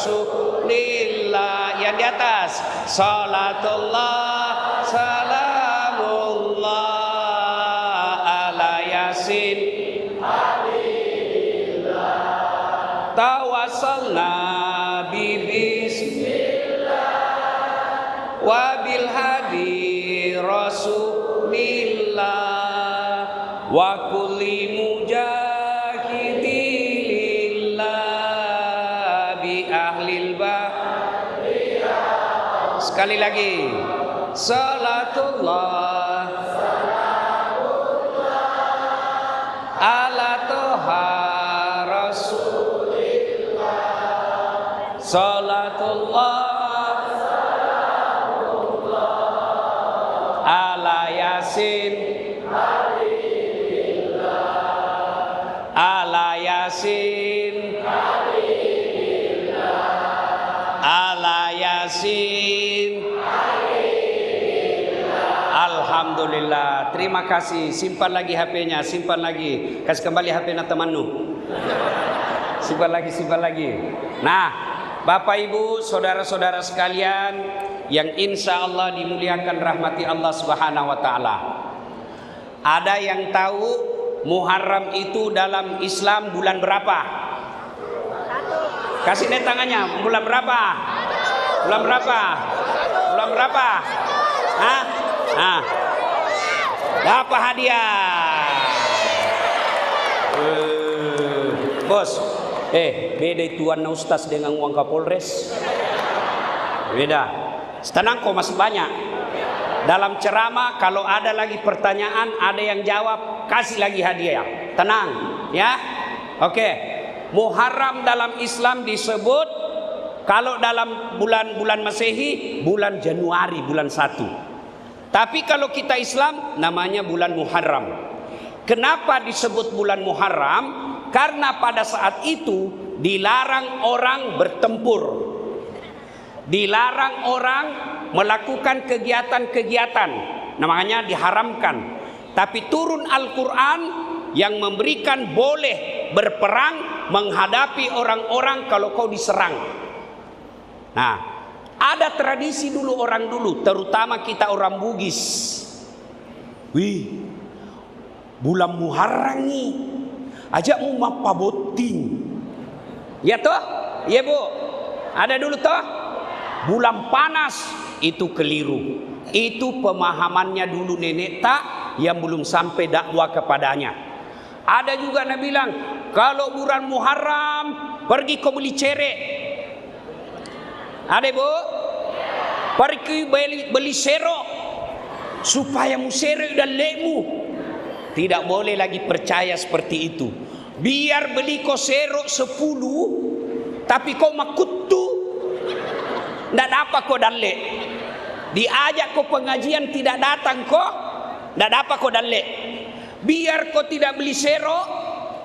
Rasulillah. Yang di atas, salatullah salamullah ala yasin tawassalna bi bismillah wa bil hadi rasulillah wa kulli mujahidillah bi ahlil bahriyah. Sekali lagi, salatullah ala toha rasulillah, salatullah ala yasin ala yasin ala yasin. Alhamdulillah, terima kasih. Simpan lagi HP-nya, simpan lagi. Kasih kembali HP-nya temanmu. Simpan lagi. Nah, Bapak Ibu, saudara-saudara sekalian yang insya Allah dimuliakan rahmati Allah Subhanahu wa Ta'ala. Ada yang tahu Muharram itu dalam Islam bulan berapa? Kasih lihat tangannya. Bulan berapa? Bulan berapa? Bulan berapa? Hah? Nah, dapat hadiah. Bos, beda tuan Ustaz dengan uang Kapolres. Beda. Tenang kok, masih banyak. Dalam ceramah kalau ada lagi pertanyaan, ada yang jawab, kasih lagi hadiah. Tenang, ya. Oke. Muharram dalam Islam disebut, kalau dalam bulan Masehi, bulan Januari, bulan 1. Tapi kalau kita Islam namanya bulan Muharram. Kenapa disebut bulan Muharram? Karena pada saat itu dilarang orang bertempur. Dilarang orang melakukan kegiatan-kegiatan. Namanya diharamkan. Tapi turun Al-Quran yang memberikan boleh berperang menghadapi orang-orang kalau kau diserang. Nah, ada tradisi dulu orang dulu, terutama kita orang Bugis. Wih, bulan Muharram nih, ajak mu mapaboting. Ya toh? Ya Bu. Ada dulu toh? Bulan panas itu keliru. Itu pemahamannya dulu nenek tak yang belum sampai dakwah kepadanya. Ada juga Nabi bilang, kalau bulan Muharram pergi kau beli cerek. Ada Bu? Pergi beli serok supaya mu serok dan lekmu. Tidak boleh lagi percaya seperti itu. Biar beli kau serok 10, tapi kau makutu, tidak dapat kau dan lek. Diajak kau pengajian tidak datang kau, tidak dapat kau dan lek. Biar kau tidak beli serok,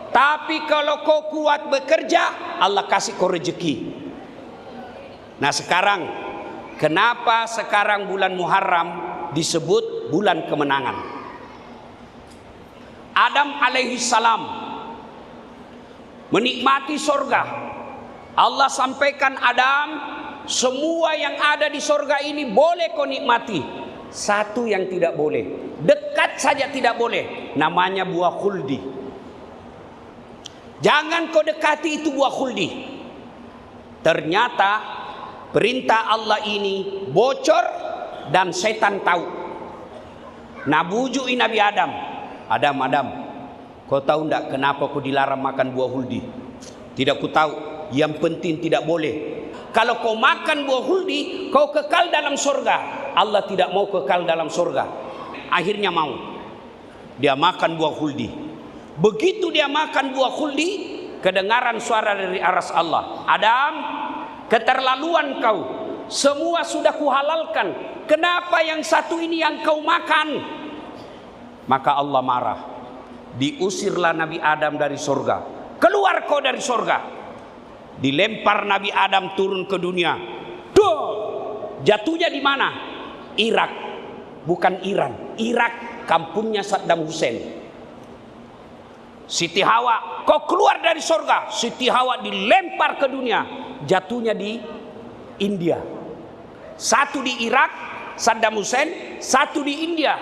tapi kalau kau kuat bekerja, Allah kasih kau rezeki. Nah sekarang, kenapa sekarang bulan Muharram disebut bulan kemenangan? Adam alaihi salam menikmati sorga. Allah sampaikan Adam, semua yang ada di sorga ini boleh kau nikmati. Satu yang tidak boleh, dekat saja tidak boleh, namanya buah khuldi. Jangan kau dekati itu buah khuldi. Ternyata perintah Allah ini bocor dan setan tahu. Nah bujui Nabi Adam. Adam, kau tahu enggak kenapa kau dilarang makan buah huldi? Tidak ku tahu. Yang penting tidak boleh. Kalau kau makan buah huldi, kau kekal dalam surga. Allah tidak mau kekal dalam surga. Akhirnya mau. Dia makan buah huldi. Begitu dia makan buah huldi, kedengaran suara dari aras Allah. Adam, keterlaluan kau. Semua sudah kuhalalkan. Kenapa yang satu ini yang kau makan? Maka Allah marah. Diusirlah Nabi Adam dari surga. Keluar kau dari surga. Dilempar Nabi Adam turun ke dunia. Duh! Jatuhnya di mana? Irak. Bukan Iran. Irak, kampungnya Saddam Hussein. Siti Hawa, kau keluar dari surga. Siti Hawa dilempar ke dunia. jatuhnya di India. Satu di Irak, Saddam Hussein, satu di India,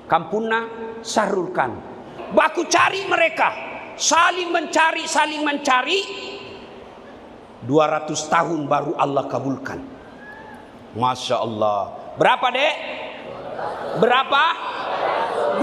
Kampuna Sahrul Khan. Baku cari mereka, saling mencari, 200 tahun baru Allah kabulkan. Masya Allah. Berapa dek? Berapa?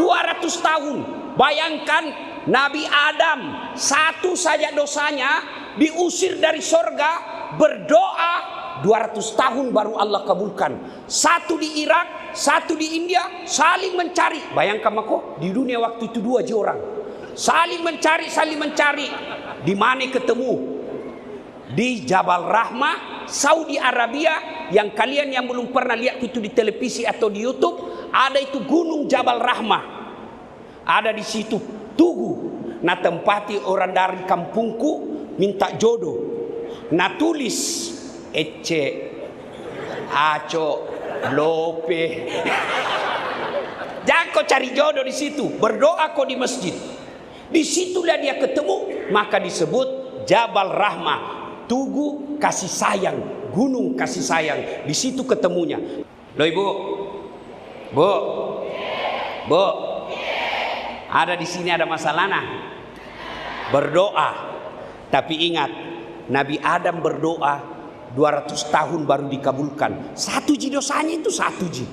200 tahun. Bayangkan Nabi Adam, satu saja dosanya diusir dari sorga, berdoa 200 tahun baru Allah kabulkan. Satu di Irak, satu di India, saling mencari. Bayangkan mako, di dunia waktu itu 2 aja orang. Saling mencari. Di mana ketemu? Di Jabal Rahmah, Saudi Arabia. Yang kalian yang belum pernah lihat itu di televisi atau di YouTube, ada itu gunung Jabal Rahmah. Ada di situ Tugu. Nah tempati orang dari kampungku minta jodoh. Nah tulis Ece, Aco, Lope. Jangan kau cari jodoh di situ. Berdoa kau di masjid. Di situlah dia ketemu. Maka disebut Jabal Rahmah, Tugu kasih sayang, gunung kasih sayang. Di situ ketemunya. Loh ibu, bu, ada di sini ada masalah nah. Berdoa, tapi ingat Nabi Adam berdoa 200 tahun baru dikabulkan. Satu ji dosanya itu satu ji.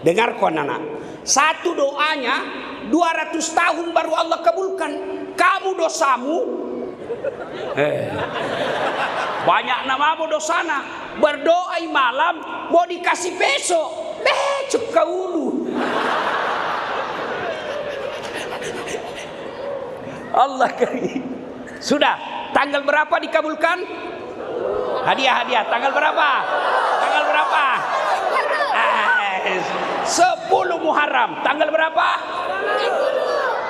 Dengar kau anak, satu doanya 200 tahun baru Allah kabulkan. Kamu dosamu banyak namamu dosana. Berdoa malam mau dikasih besok. Becek kaulu. Allah karim. Sudah, tanggal berapa dikabulkan? Hadiah. Tanggal berapa? 10 Muharram. Tanggal berapa?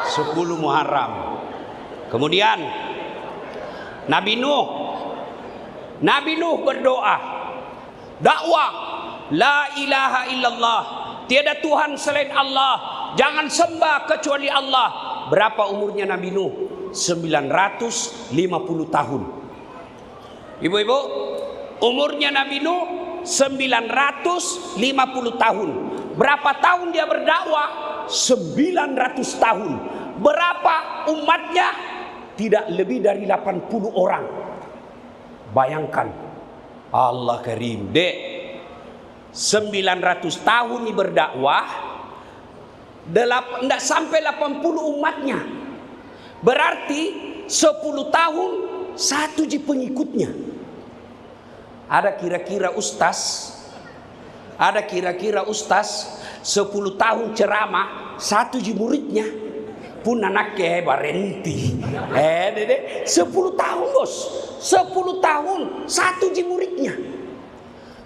10 Muharram. Kemudian Nabi Nuh berdoa, dakwah la ilaha illallah, tiada Tuhan selain Allah, jangan sembah kecuali Allah. Berapa umurnya Nabi Nuh? 950 tahun. Ibu-ibu, umurnya Nabi Nuh 950 tahun. Berapa tahun dia berdakwah? 900 tahun. Berapa umatnya? Tidak lebih dari 80 orang. Bayangkan. Allah karim. Dek, 900 tahun ini berdakwah, tidak sampai 80 umatnya. Berarti 10 tahun satu ji pengikutnya. Ada kira-kira ustaz 10 tahun ceramah, satu ji muridnya pun anaknya barenti. 10 tahun bos, 10 tahun satu ji muridnya.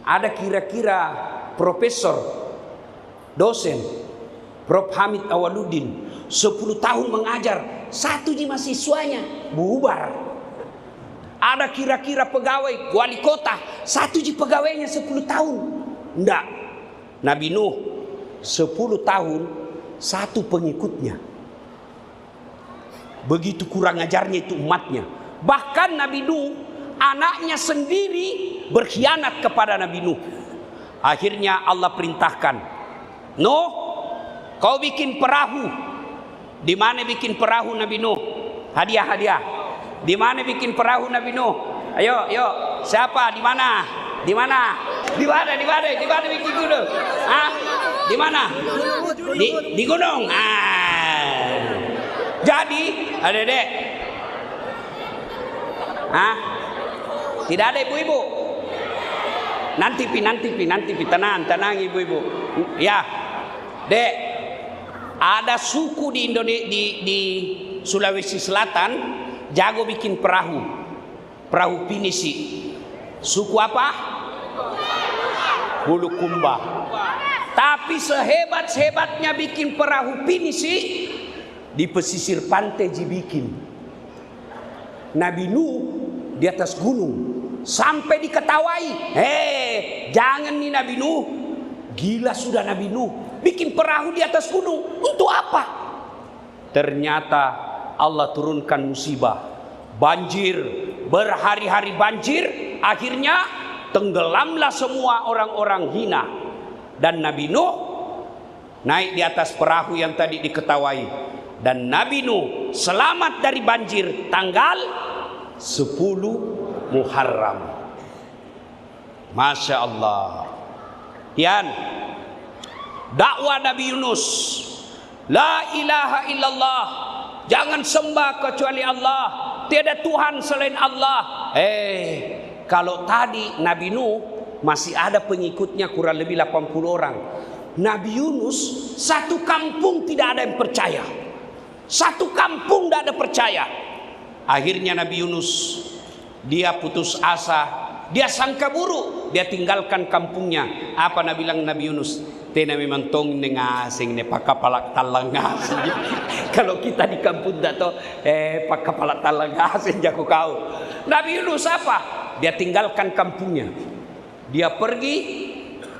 Ada kira-kira profesor, dosen, Prof. Hamid Awaludin, 10 tahun mengajar, satu ji mahasiswanya bubar. Ada kira-kira pegawai wali kota, satu ji pegawainya 10 tahun. Enggak. Nabi Nuh 10 tahun satu pengikutnya. Begitu kurang ajarnya itu umatnya. Bahkan Nabi Nuh anaknya sendiri berkhianat kepada Nabi Nuh. Akhirnya Allah perintahkan, Nuh, kau bikin perahu. Di mana bikin perahu Nabi Nuh? Hadiah. Di mana bikin perahu Nabi Nuh? Ayo. Siapa? Di mana? Di mana bikin gunung? Di mana? Di gunung. Jadi, adek. Tidak ada ibu-ibu. Nanti pi, tenang ibu-ibu. Ya, dek, ada suku di Indonesia, di Sulawesi Selatan, jago bikin perahu pinisi. Suku apa? Bulukumba. Tapi sehebat-hebatnya bikin perahu pinisi, di pesisir pantai dibikin. Nabi Nuh di atas gunung sampai diketawai. Jangan nih Nabi Nuh, gila sudah Nabi Nuh bikin perahu di atas gunung. Untuk apa? Ternyata Allah turunkan musibah, banjir, berhari-hari banjir, akhirnya tenggelamlah semua orang-orang hina. Dan Nabi Nuh naik di atas perahu yang tadi diketawai, dan Nabi Nuh selamat dari banjir tanggal 10 Muharram. Masya Allah. Kian, dakwah Nabi Yunus, la ilaha illallah, jangan sembah kecuali Allah, tiada Tuhan selain Allah. Kalau tadi Nabi Nuh masih ada pengikutnya kurang lebih 80 orang, Nabi Yunus satu kampung tidak ada yang percaya. Satu kampung tidak ada percaya. Akhirnya Nabi Yunus, dia putus asa, dia sangka buruk, dia tinggalkan kampungnya. Apa Nabi bilang Nabi Yunus? Tena memang tong nengasing ne pakapalak talangasing. Kalau kita di kampung tak tahu pakapalak talangasing jago kau. Nabi Yunus apa? Dia tinggalkan kampungnya. Dia pergi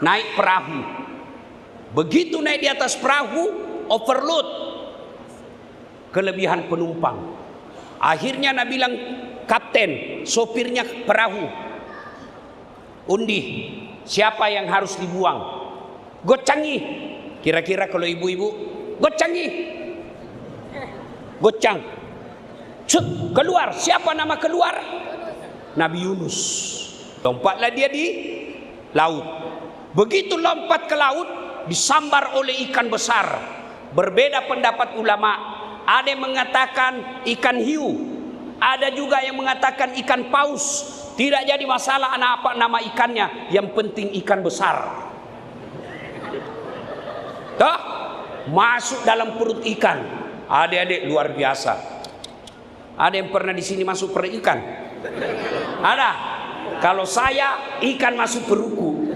naik perahu. Begitu naik di atas perahu, overload, kelebihan penumpang. Akhirnya Nabi bilang, kapten, sopirnya perahu, undi, siapa yang harus dibuang? Gocangi. Kira-kira kalau ibu-ibu, gocangi, gocang. Cut, keluar. Siapa nama keluar? Nabi Yunus. Lompatlah dia di laut. Begitu lompat ke laut, disambar oleh ikan besar. Berbeda pendapat ulama. Ada yang mengatakan ikan hiu, ada juga yang mengatakan ikan paus. Tidak jadi masalah apa nama ikannya, yang penting ikan besar. Toh, masuk dalam perut ikan. Adik-adik luar biasa. Ada yang pernah di sini masuk perut ikan? Ada. Kalau saya, ikan masuk perutku.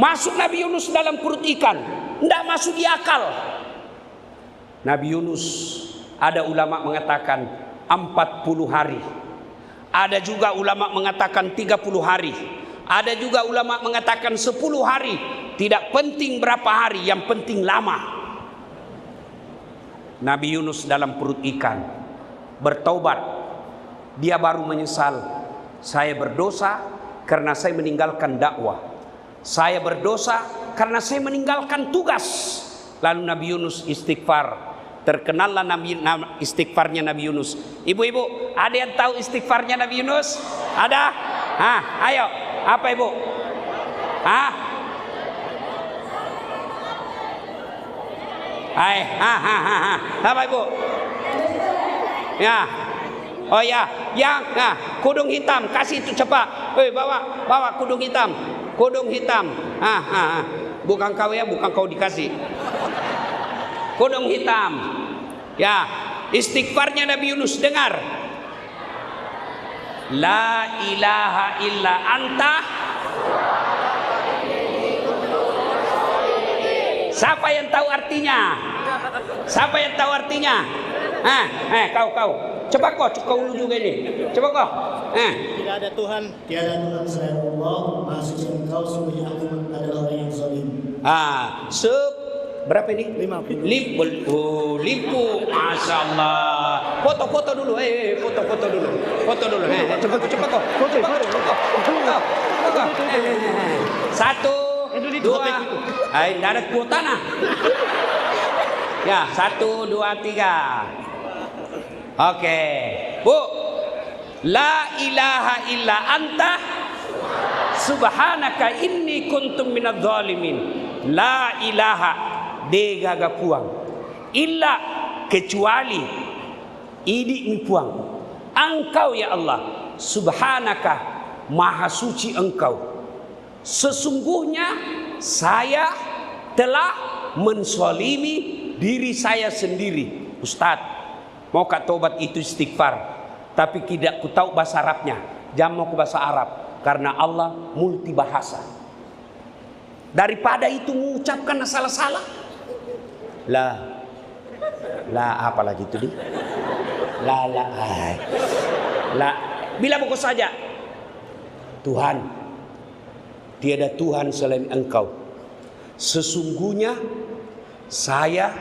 Masuk Nabi Yunus dalam perut ikan, tidak masuk di akal. Nabi Yunus, ada ulama mengatakan 40 hari. Ada juga ulama mengatakan 30 hari. Ada juga ulama mengatakan 10 hari. Tidak penting berapa hari, yang penting lama. Nabi Yunus dalam perut ikan bertaubat. Dia baru menyesal. Saya berdosa karena saya meninggalkan dakwah. Saya berdosa karena saya meninggalkan tugas. Lalu Nabi Yunus istighfar. Terkenallah istighfarnya Nabi Yunus. Ibu-ibu, ada yang tahu istighfarnya Nabi Yunus? Ada? Ayo. Apa ibu? Apa ibu? Ya. Oh ya, yang kudung hitam, kasih itu cepat. Bawa kudung hitam. Kudung hitam. Bukan kau ya, bukan kau dikasih. Kudung hitam. Ya, istighfarnya Nabi Yunus, dengar. La ilaha illa anta. Siapa yang tahu artinya? Siapa yang tahu artinya? Kau. Coba kau dulu juga ini. Coba kau. Tidak ada Tuhan selain Allah. Maha suci Engkau, sungguhnya aku adalah orang yang zalim. Berapa ini? 50. Limpu. Masya Allah. Foto dulu. Foto dulu. Cepat kok. Foto. 1, 2. Tidak ada kuota nah. Ya, 1, 2, 3. Oke. Bu. La ilaha illa anta subhanaka inni kuntum minadz zalimin. La ilaha degaga puang illa kecuali idi mi puang engkau ya Allah, subhanaka maha suci engkau, sesungguhnya saya telah mensolimi diri saya sendiri. Ustadz, mau kak tobat itu istighfar, tapi tidak ku tahu bahasa Arabnya, jangan mau ke bahasa Arab karena Allah multi bahasa. Daripada itu mengucapkan salah-salah. La apa lagi itu di? La. Bila pokok saja. Tuhan, tiada Tuhan selain Engkau. Sesungguhnya saya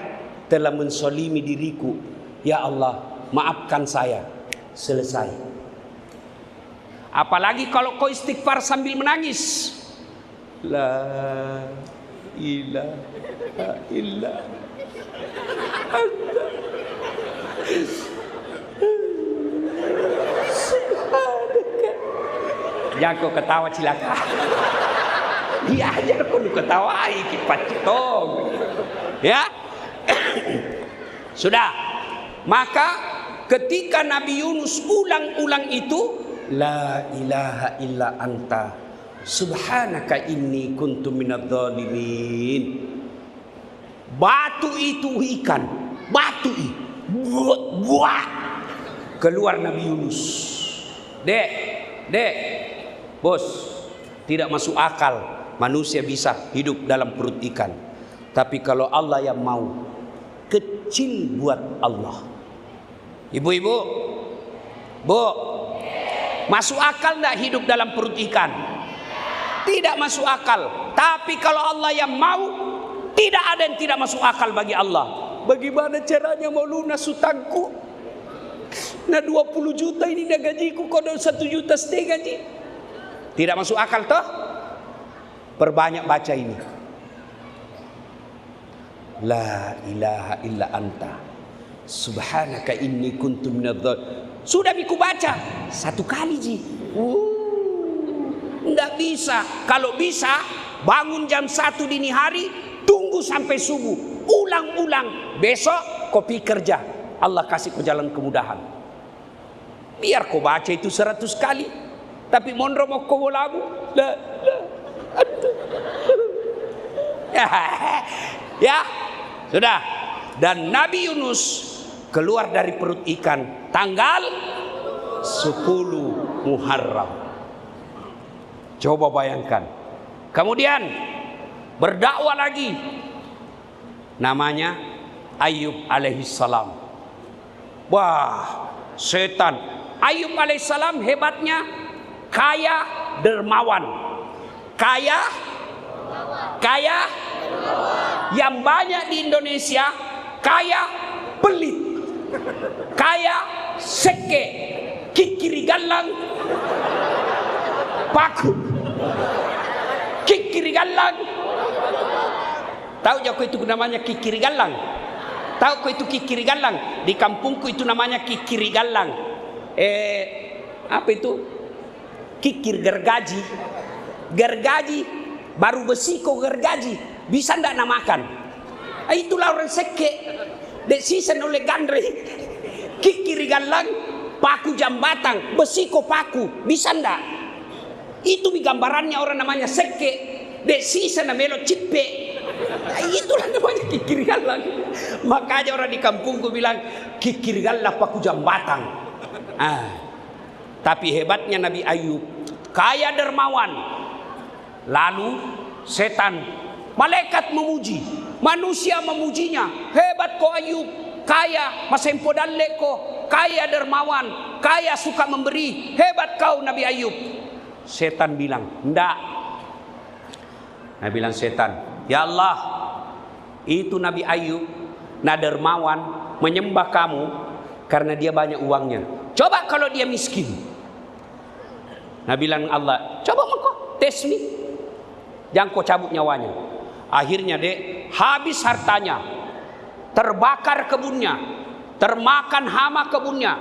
telah mensolimi diriku. Ya Allah, maafkan saya. Selesai. Apalagi kalau kau istighfar sambil menangis. La ilaha illa anta. Jangan kau ketawa cilaka. Dia aja kau ketawai kipat citong. Ya. Sudah. Maka ketika Nabi Yunus ulang-ulang itu, la ilaha illa anta subhanaka inni kuntu minadh-dhalimin. Batu itu ikan, batu itu buat keluar Nabi Yunus. Dek, bos, tidak masuk akal manusia bisa hidup dalam perut ikan. Tapi kalau Allah yang mau, kecil buat Allah. Ibu-ibu, bu, masuk akal tidak hidup dalam perut ikan? Tidak masuk akal. Tapi kalau Allah yang mau, tidak ada yang tidak masuk akal bagi Allah. Bagaimana caranya mau lunas hutangku? Nah 20 juta ini dah gajiku, kau dah 1,5 juta gaji. Tidak masuk akal toh? Perbanyak baca ini. La ilaha illa anta subhanaka inni kuntu minadh-dhalimin. Sudah biku baca 1 kali ji. Enggak bisa. Kalau bisa bangun jam 1 dini hari, tunggu sampai subuh, ulang-ulang. Besok kau pergi kerja, Allah kasih kau jalan kemudahan. Biar kau baca itu 100 kali, tapi mondro mau kau lagu ya sudah. Dan Nabi Yunus keluar dari perut ikan tanggal 10 Muharram. Coba bayangkan. Kemudian berdakwah lagi, namanya Ayub alaihissalam. Wah, setan. Ayub alaihissalam hebatnya kaya dermawan. Kaya yang banyak di Indonesia, kaya pelit, kaya seke, kikiri galang, paku, kikiri galang. Tahu jago itu namanya kikiri galang? Tahu kau itu kikiri galang? Di kampungku itu namanya kikiri galang. Apa itu? Kikir gergaji. Gergaji baru besi kau gergaji. Bisa ndak namakan? Itulah orang seke. Dek sisen oleh gandre. Kikiri galang, paku jambatan, besi kau paku. Bisa ndak? Itu gambarannya orang namanya seke. Dek sisen namelo cipe. Itulah namanya kikir galang. Makanya orang di kampungku bilang kikir galang paku jambatan. Tapi hebatnya Nabi Ayub, kaya dermawan. Lalu setan, malaikat memuji, manusia memujinya. Hebat kau Ayub, kaya masempo dalle kau, kaya dermawan, kaya suka memberi. Hebat kau Nabi Ayub. Setan bilang, ndak. Nabi bilang setan, ya Allah, itu Nabi Ayub, dermawan, menyembah kamu karena dia banyak uangnya. Coba kalau dia miskin. Nabi bilang Allah, coba kau tes nih, jangan kau cabut nyawanya. Akhirnya dek, habis hartanya, terbakar kebunnya, termakan hama kebunnya,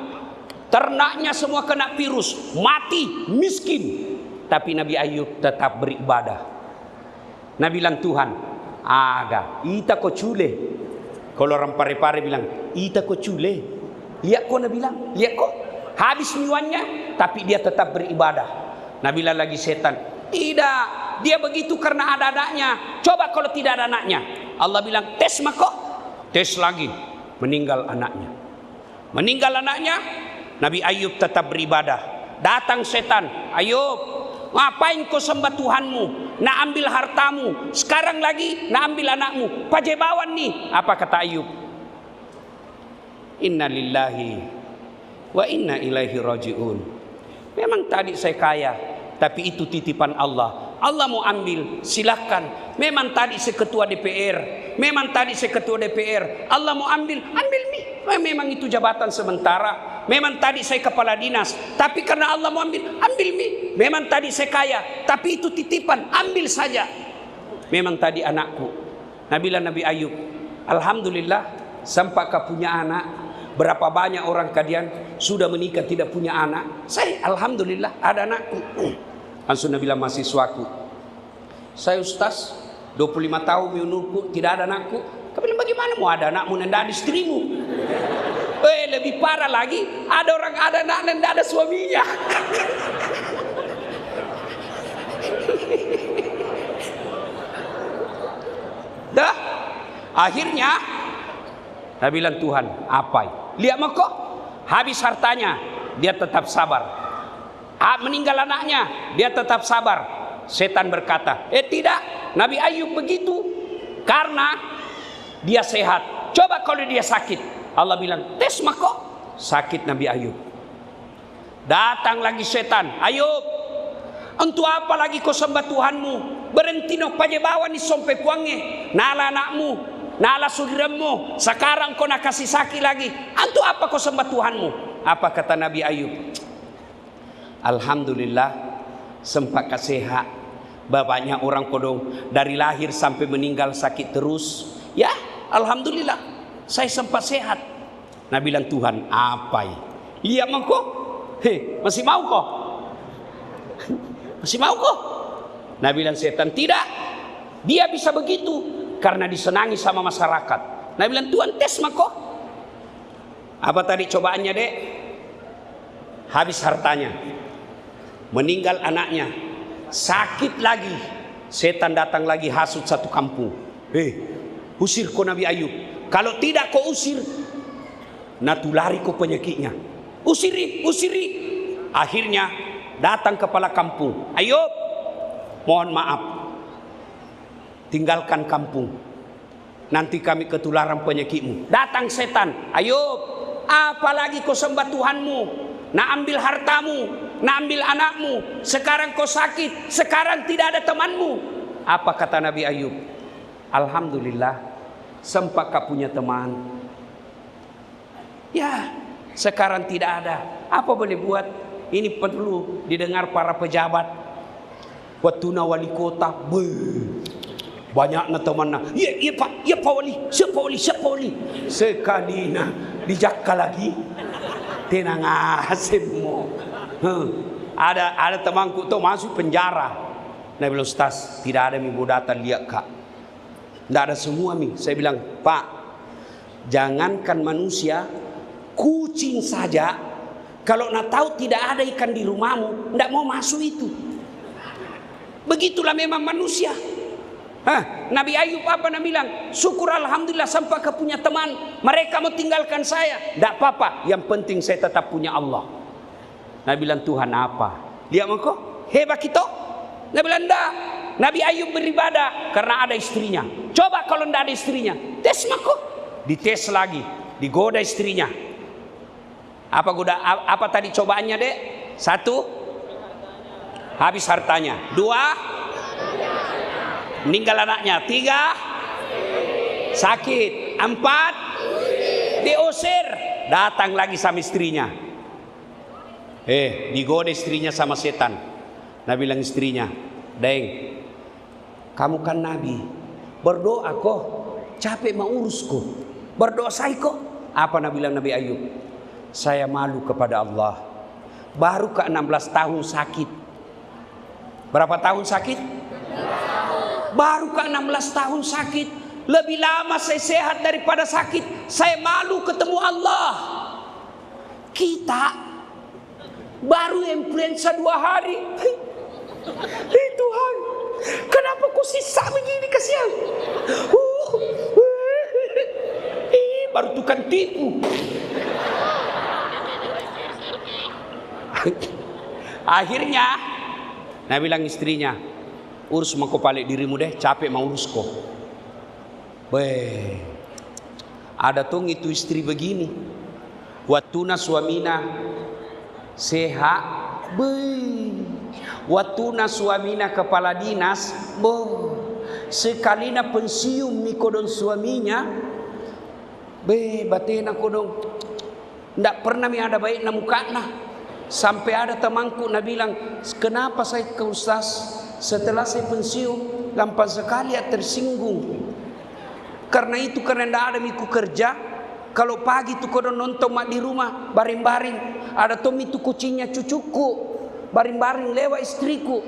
ternaknya semua kena virus, mati, miskin. Tapi Nabi Ayub tetap beribadah. Nabi bilang Tuhan, aga, ita ko cule. Kalau orang pare-pare bilang, ita ko cule. Lihat kok Nabi bilang, lihat kok. Habis nyuannya, tapi dia tetap beribadah. Nabi bilang lagi setan, tidak, dia begitu karena ada anaknya. Coba kalau tidak ada anaknya. Allah bilang, tes mako. Tes lagi, meninggal anaknya. Meninggal anaknya, Nabi Ayub tetap beribadah. Datang setan, Ayub, ngapain kau sembah Tuhanmu? Nak ambil hartamu. Sekarang lagi nak ambil anakmu. Pajebawan nih. Apa kata Ayub? Inna lillahi wa inna ilaihi raji'un. Memang tadi saya kaya, tapi itu titipan Allah. Allah mau ambil, silakan. Memang tadi saya ketua DPR. Memang tadi saya ketua DPR. Allah mau ambil, ambil nih. Memang itu jabatan sementara. memang tadi saya kepala dinas, tapi karena Allah mau ambil, ambil mi. Memang tadi saya kaya, tapi itu titipan, ambil saja. Memang tadi anakku. Nabi Ayub, alhamdulillah, sampai kau punya anak. Berapa banyak orang kalian sudah menikah tidak punya anak. Saya alhamdulillah ada anakku. Langsung Nabi bilang mahasiswaku, saya ustaz 25 tahun menurutku tidak ada anakku. Kau bilang bagaimana mau ada anakmu dan tidak ada istrimu? Lebih parah lagi, ada orang ada anak dan tidak ada suaminya. Dah, akhirnya Nabi bilang Tuhan, apa? Lihat kok, habis hartanya, dia tetap sabar. Meninggal anaknya, dia tetap sabar. Setan berkata, tidak, Nabi Ayub begitu karena dia sehat. Coba kalau dia sakit. Allah bilang, tes kok. Sakit Nabi Ayub. Datang lagi setan. Ayub, untuk apa lagi kau sembah Tuhanmu? Berhenti nok pajebawan ni sampai puangnya. Nala anakmu, nala sudiramu. Sekarang kau nak kasih sakit lagi. Untuk apa kau sembah Tuhanmu? Apa kata Nabi Ayub? Alhamdulillah, sempat sehat. Bapaknya orang kodong dari lahir sampai meninggal sakit terus. Ya, alhamdulillah, saya sempat sehat. Nabi bilang Tuhan, apa? Iya kok? Masih mau kok? Masih mau kok? Nabi bilang setan, tidak. Dia bisa begitu karena disenangi sama masyarakat. Nabi bilang Tuhan tes kok. Apa tadi cobaannya dek? Habis hartanya, meninggal anaknya, sakit lagi. Setan datang lagi hasut satu kampung. Usir kau Nabi Ayub. Kalau tidak kau usir, natulari kau penyakitnya. Usiri. Akhirnya datang kepala kampung. Ayub, mohon maaf, tinggalkan kampung. Nanti kami ketularan penyakitmu. Datang setan. Ayub, apalagi kau sembah Tuhanmu? Nak ambil hartamu, nak ambil anakmu. Sekarang kau sakit, sekarang tidak ada temanmu. Apa kata Nabi Ayub? Alhamdulillah, sempat kau punya teman. Ya, sekarang tidak ada. Apa boleh buat? Ini perlu didengar para pejabat. Watuna wali kota, banyaknya temannya. Ya Pak Wali, siapa Wali? Sekali nak dijakka lagi. Tenang asemmu. Ada temanku tuh masuk penjara. Nabi bilang, Ustaz, tidak ada minggu datang lihat kak. Tidak ada semua mi. Saya bilang, Pak, jangankan manusia, kucing saja, kalau nak tahu tidak ada ikan di rumahmu, tidak mau masuk itu. Begitulah memang manusia. Nabi Ayub apa Nabi bilang? Syukur alhamdulillah sampai ke punya teman. Mereka mau tinggalkan saya, tidak apa-apa. Yang penting saya tetap punya Allah. Nabi bilang Tuhan apa? Lihat kok hebat kita. Nabi bilang enggak. Nabi Ayub beribadah karena ada istrinya. Coba kalau tidak ada istrinya, tes kok. Dites lagi, digoda istrinya. Apa tadi cobaannya dek? 1, habis hartanya. 2, meninggal anaknya. 3, sakit. 4, diusir. Datang lagi sama istrinya. Digoda istrinya sama setan. Nabi bilang istrinya, Deng, kamu kan Nabi, berdoa kok, capek mau urus kok, berdoa saya kok. Apa Nabi bilang Nabi Ayub? Saya malu kepada Allah. Baru ke 16 tahun sakit. Berapa tahun sakit? Baru ke 16 tahun sakit. Lebih lama saya sehat daripada sakit. Saya malu ketemu Allah. Kita baru influenza 2 hari. Tuhan, kenapa kau sisa begini kasihan? Baru tukang tipu. Akhirnya Nabi bilang istrinya, urus mau kau balik dirimu deh, capek mau urus kau. Ada tuh itu istri begini. Watuna suamina sehat, watuna suamina kepala dinas, sekalina pensiun mi kodon suaminya, batena kodong Ndak pernah mi ada baik na mukana. Sampai ada temanku na bilang, kenapa saya ke Ustaz setelah saya pensiun gampang sekali ya tersinggung. Karena itu karena ndak ada miku kerja. Kalau pagi tuh kau nonton mak di rumah baring-baring, ada Tommy itu kucingnya cucuku baring-baring lewat istriku.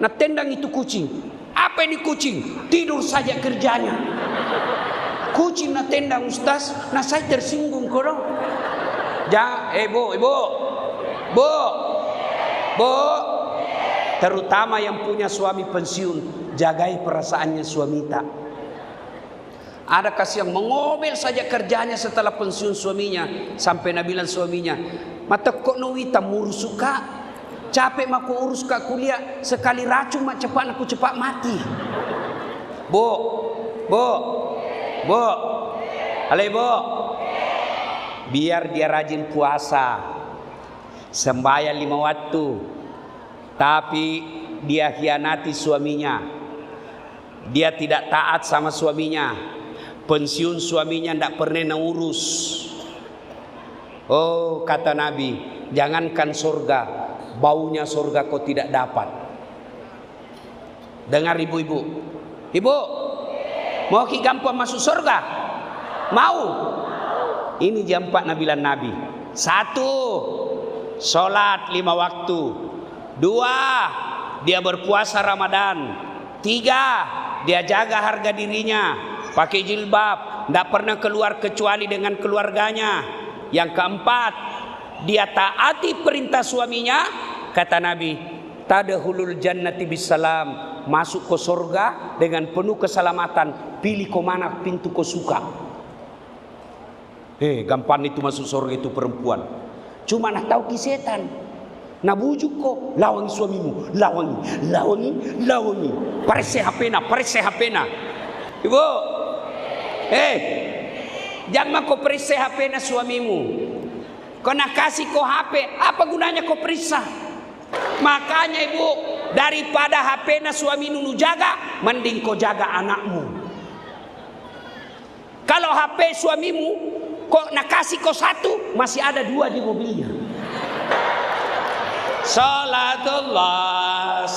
Nah tendang itu kucing. Apa ini kucing? Tidur saja kerjanya. Kucing na tendang Ustaz, nah saya tersinggung koro. Bu, terutama yang punya suami pensiun, jagai perasaannya suamita. Ada kasih yang mengomel saja kerjanya setelah pensiun suaminya, sampai nabilan suaminya, mata kok nuwita murusuka, capek maku urus kak kuliah, sekali racun mak cepat aku cepat mati. Bu, halo ibu, biar dia rajin puasa, sembahyang 5 waktu, tapi dia hianati suaminya, dia tidak taat sama suaminya, pensiun suaminya tidak pernah ngurus. Oh kata Nabi, jangankan surga, baunya surga kau tidak dapat. Dengar ibu-ibu, ibu mau ki gampang masuk surga? Mau? Ini jam 4 nabilan Nabi. 1, sholat 5 waktu. 2, dia berpuasa Ramadan. 3, dia jaga harga dirinya, pakai jilbab, tidak pernah keluar kecuali dengan keluarganya. Yang 4, dia taati perintah suaminya. Kata Nabi, tadkhulul jannati bisalam, masuk ke surga dengan penuh keselamatan. Pilih ke mana pintu kau suka. Gampang itu masuk surga itu perempuan. Cuma nak tahu ki setan. Nak bujuk kau, lawangi suamimu, lawangi. Parese hapena. Ibu, jangan kau periksa HP na suamimu. Kau nak kasih kau HP, apa gunanya kau periksa? Makanya ibu, daripada HP na suami nu jaga, mending kau jaga anakmu. Kalau HP suamimu kok nak kasih kau 1, masih ada 2 di mobilnya. Salatullah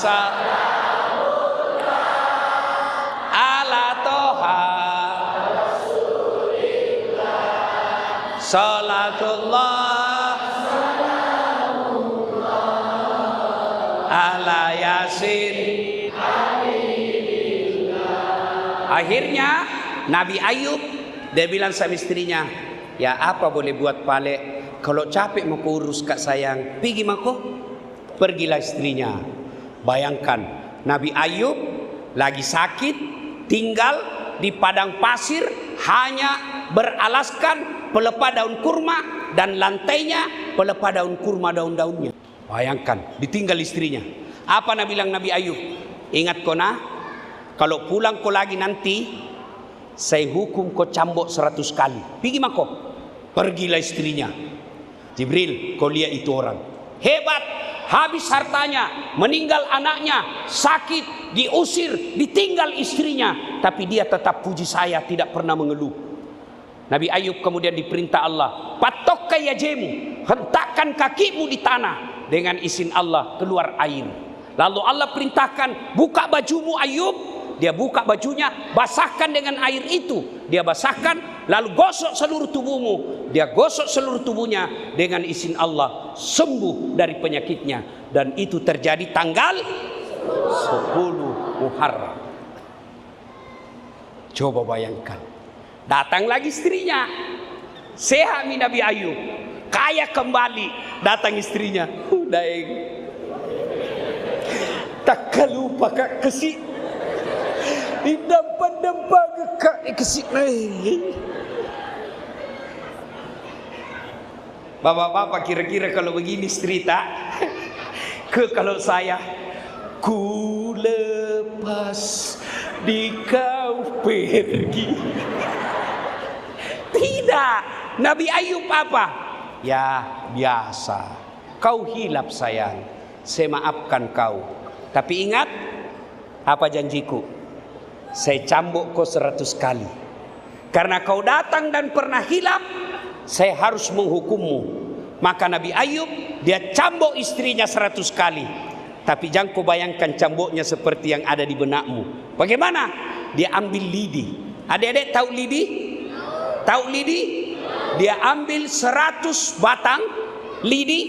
ala toha, salatullah ala yasin. Akhirnya Nabi Ayub dia bilang sama istrinya, ya apa boleh buat pale, kalau capek mau urus kak sayang, pergi mako. Pergilah istrinya. Bayangkan Nabi Ayub lagi sakit, tinggal di padang pasir, hanya beralaskan pelepah daun kurma dan lantainya pelepah daun kurma daun-daunnya. Bayangkan ditinggal istrinya. Apa Nabi bilang Nabi Ayub? Ingat kau nah, kalau pulang kau lagi nanti, saya hukum kau cambok 100 kali. Pergi mako. Pergilah istrinya. Jibril, kau lihat itu orang hebat, habis hartanya, meninggal anaknya, sakit, diusir, ditinggal istrinya, tapi dia tetap puji saya, tidak pernah mengeluh. Nabi Ayub kemudian diperintah Allah, patok kaya jemu, hentakkan kakimu di tanah, dengan izin Allah keluar air. Lalu Allah perintahkan, buka bajumu Ayub. Dia buka bajunya, basahkan dengan air itu. Dia basahkan, lalu gosok seluruh tubuhmu. Dia gosok seluruh tubuhnya, dengan izin Allah sembuh dari penyakitnya. Dan itu terjadi tanggal 10 Muharram. Coba bayangkan, datang lagi istrinya, sehat Nabi Ayub, kaya kembali. Datang istrinya, daeng tak lupa kak kesih dampak kak kesih. Bapak-bapak kira-kira kalau begini cerita, kalau saya ku lepas di kau pergi. Tidak, Nabi Ayub apa? Ya biasa, kau hilap sayang, saya maafkan kau. Tapi ingat, apa janjiku? Saya cambuk kau 100 kali. Karena kau datang dan pernah hilap, saya harus menghukummu. Maka Nabi Ayub dia cambuk istrinya 100 kali. Tapi jangan kau bayangkan cambuknya seperti yang ada di benakmu. Bagaimana? Dia ambil lidi. Adik-adik tahu lidi? Tahu lidi? Dia ambil 100 batang lidi,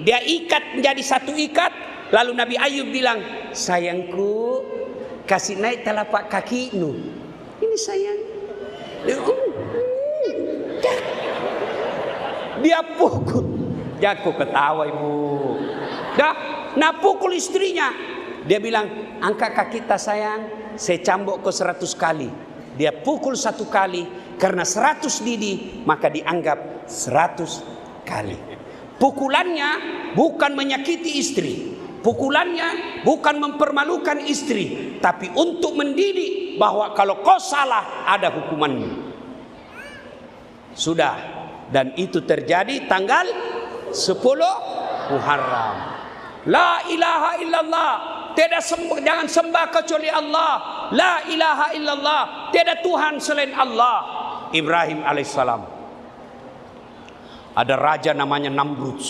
dia ikat menjadi satu ikat. Lalu Nabi Ayub bilang, sayangku, kasih naik telapak kakimu. Ini sayang. Dia pukul. Jago ketawa ibu. Dah, nah pukul istrinya. Dia bilang, angkat kaki kita sayang, saya cambuk ke 100 kali. Dia pukul 1 kali, karena 100 lidi, maka dianggap 100 kali. Pukulannya bukan menyakiti istri. Pukulannya bukan mempermalukan istri. Tapi untuk mendidik bahwa kalau kau salah, ada hukumannya. Sudah. Dan itu terjadi tanggal 10 Muharram. La ilaha illallah. Jangan sembah kecuali Allah. La ilaha illallah. Tiada Tuhan selain Allah. Ibrahim alaihissalam. Ada raja namanya Namrud.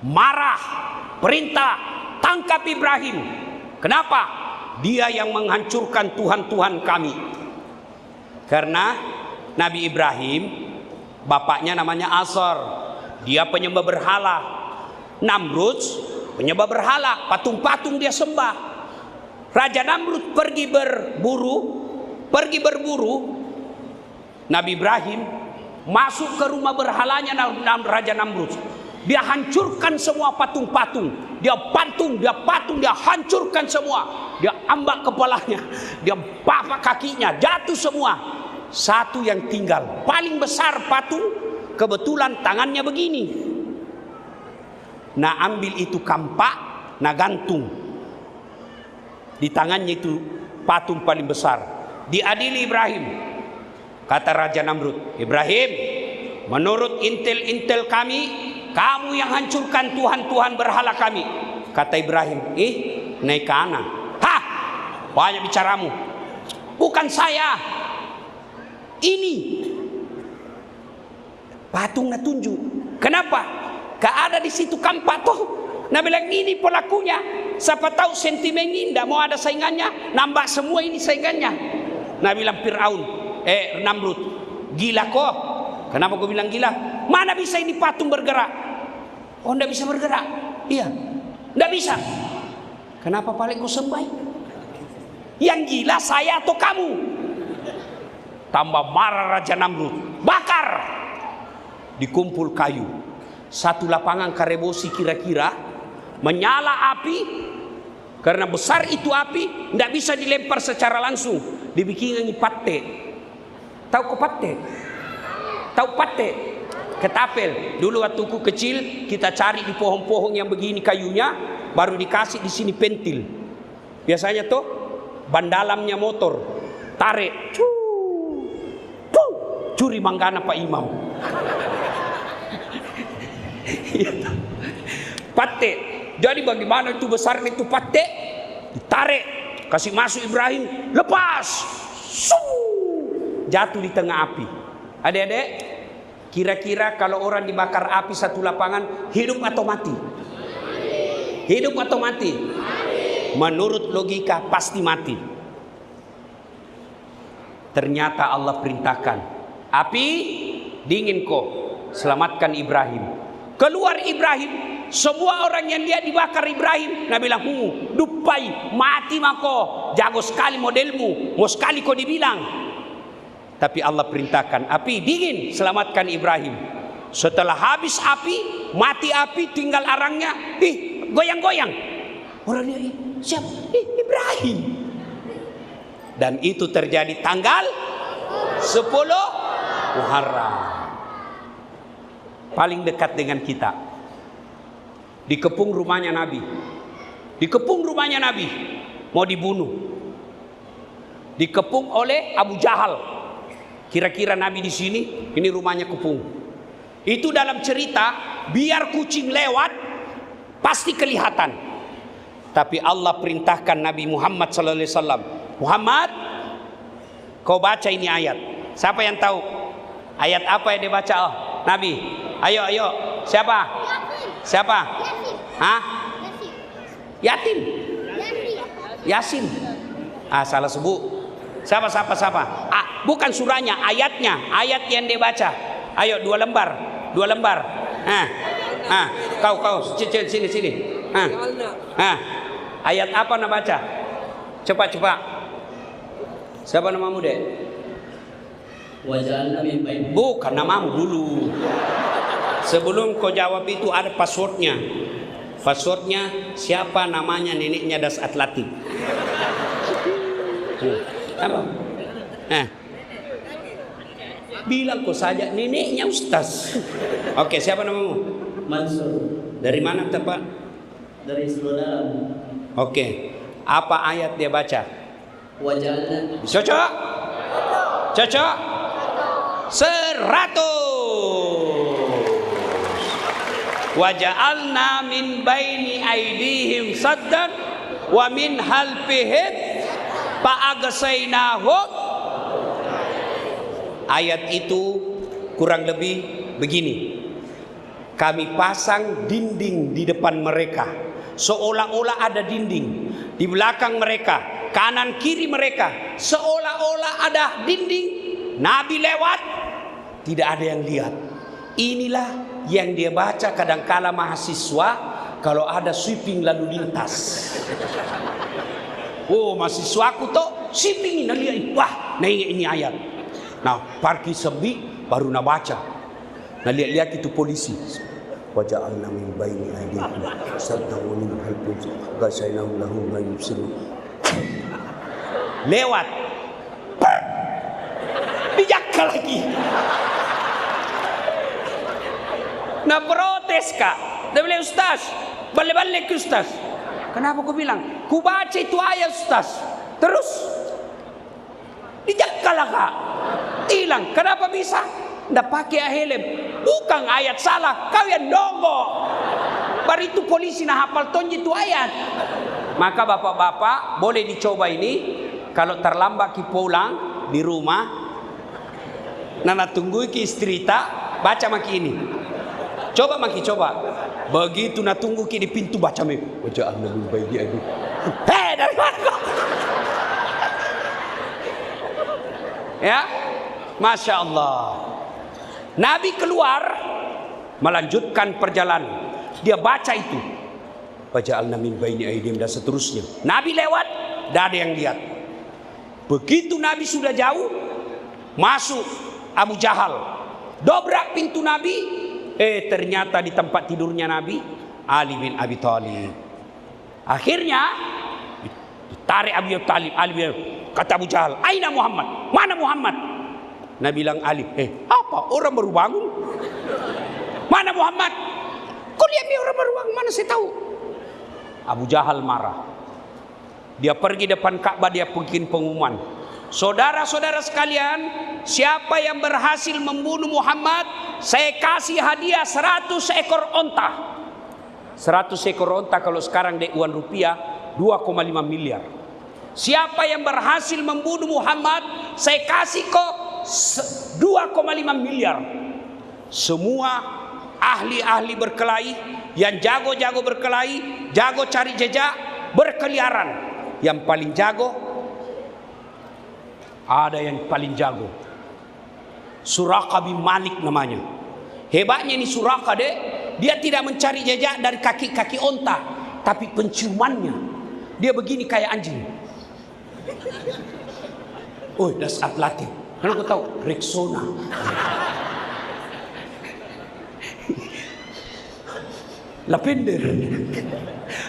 Marah, perintah, tangkap Ibrahim. Kenapa? Dia yang menghancurkan Tuhan-Tuhan kami. Karena Nabi Ibrahim, bapaknya namanya Azar. Dia penyembah berhala. Namrud penyembah berhala, patung-patung dia sembah. Raja Namrud pergi berburu. Nabi Ibrahim masuk ke rumah berhalanya Raja Namrud. Dia hancurkan semua patung-patung. Dia hancurkan semua. Dia ambak kepalanya, dia bapak kakinya, jatuh semua. Satu yang tinggal, paling besar patung, kebetulan tangannya begini. Nah ambil itu kampak, nah gantung di tangannya itu patung paling besar. Diadili Ibrahim. Kata Raja Namrud, Ibrahim, menurut intel kami, kamu yang hancurkan Tuhan-Tuhan berhala kami. Kata Ibrahim, naik ke anak. Hah, banyak bicaramu. Bukan saya. Ini patung nak tunjuk. Kenapa? Gak ada di situ kampak toh. Nah bilang ini pelakunya. Siapa tahu sentimen ini tidak mau ada saingannya, nambah semua ini saingannya. Nah bilang Namrud, gila kok. Kenapa kau bilang gila? Mana bisa ini patung bergerak? Oh tidak bisa bergerak. Iya, tidak bisa. Kenapa paling kau sembah? Yang gila saya atau kamu? Tambah marah Raja Namrud. Bakar. Dikumpul kayu. Satu lapangan karebosi kira-kira, menyala api. Karena besar itu api, tidak bisa dilempar secara langsung. Dibikin patte. Tahu kok patte? Tahu patte? Ketapel. Dulu waktu ku kecil, kita cari di pohon-pohon yang begini kayunya, baru dikasih di sini pentil. Biasanya tuh ban dalamnya motor, tarik, curi manggana Pak Imam. Patte. Jadi bagaimana itu besar itu patte? Ditarik, kasih masuk Ibrahim, lepas. Jatuh di tengah api. Adik-adik, kira-kira kalau orang dibakar api satu lapangan, hidup atau mati? Hidup atau mati? Menurut logika pasti mati. Ternyata Allah perintahkan, api dingin kok, selamatkan Ibrahim. Keluar Ibrahim, semua orang yang dia dibakar Ibrahim, Nabi bilang, dupai, mati mako, jago sekali modelmu, mau sekali kau dibilang. Tapi Allah perintahkan, api dingin, selamatkan Ibrahim. Setelah habis api, mati api, tinggal arangnya, goyang-goyang. Orang dia, siapa? Ibrahim. Dan itu terjadi tanggal 10 Muharram. Paling dekat dengan kita. Dikepung rumahnya Nabi. Dikepung rumahnya Nabi. Mau dibunuh. Dikepung oleh Abu Jahal. Kira-kira Nabi di sini, ini rumahnya kepung. Itu dalam cerita, biar kucing lewat, pasti kelihatan. Tapi Allah perintahkan Nabi Muhammad SAW. Muhammad, kau baca ini ayat. Siapa yang tahu? Ayat apa yang dia baca? Nabi. Ayo, ayo. Siapa? Siapa? Hah? Yatim. Yasin. Salah sebut. Siapa? Bukan surahnya, ayatnya. Ayat yang dia baca. Ayo, 2 lembar. 2 lembar. Kau. Sini. Ayat apa nak baca? Cepat. Siapa namamu, Dek? Waja'alna min baini. Bukan namamu dulu. Sebelum kau jawab itu ada passwordnya. Passwordnya siapa namanya neneknya Das Atlantik. Apa? Bilang kau saja neneknya Ustaz. Oke, siapa namamu? Mansur. Dari mana tepat? Dari Selodalam. Oke. Apa ayat dia baca? Waja'alna. Cocok? 100. Waja'alna min baini aidihim saddan wa min halfihim fa'agsaynahum. Ayat itu kurang lebih begini. Kami pasang dinding di depan mereka, seolah-olah ada dinding di belakang mereka, kanan kiri mereka, seolah-olah ada dinding. Nabi lewat, tidak ada yang lihat. Inilah yang dia baca kadangkala mahasiswa kalau ada sweeping lalu lintas. Oh, mahasiswaku tuh sweeping ini lihat, wah, nah ini ayat. Nah, pergi sebi baru nak baca. Nah, lihat itu polisi. Waja'alna min baini aydihim saddan wa min khalfihim ghashaynahum lahum la yubsirun. Lewat. Dijaga lagi. Nah, protes kak. Dia bilang, Ustaz, balik-balik Ustaz. Kenapa aku bilang? Ku baca itu ayat Ustaz. Terus dijagalah kak. Hilang. Kenapa bisa? Nggak pakai helm. Bukan ayat salah. Kau yang dongok. Baru itu polisi nah hafal tonji itu ayat. Maka bapak-bapak boleh dicoba ini. Kalau terlambat ki pulang di rumah. Nana tunggu ki istri tak baca maki ini. Coba maki coba. Begitu na tunggu ki di pintu baca me. Waja'alna min baini aydihim. Dari mana kau? Ya. Masya Allah. Nabi keluar melanjutkan perjalanan. Dia baca itu. Waja'alna min baini aydihim dan seterusnya. Nabi lewat, tidak ada yang lihat. Begitu Nabi sudah jauh, masuk Abu Jahal. Dobrak pintu Nabi. Ternyata di tempat tidurnya Nabi Ali bin Abi Thalib. Akhirnya ditarik Abi Thalib. Kata Abu Jahal, "Aina Muhammad? Mana Muhammad?" Nabi bilang Ali, apa? Orang baru bangun? Mana Muhammad? Kau lihat dia orang baru bangun, mana saya tahu? Abu Jahal marah. Dia pergi depan Ka'bah, dia bikin pengumuman. Saudara-saudara sekalian, siapa yang berhasil membunuh Muhammad, saya kasih hadiah 100 ekor onta. 100 ekor onta kalau sekarang di uang rupiah 2,5 miliar. Siapa yang berhasil membunuh Muhammad, saya kasih kok 2,5 miliar. Semua ahli-ahli berkelahi, yang jago-jago berkelahi, jago cari jejak, berkeliaran. Yang paling jago, ada yang paling jago, Suraka bin Malik namanya. Hebatnya ini Suraka deh, dia tidak mencari jejak dari kaki-kaki onta, tapi penciumannya dia begini kayak anjing. Oh, Das Atlantik. Karena aku tahu Rexona. Lavender.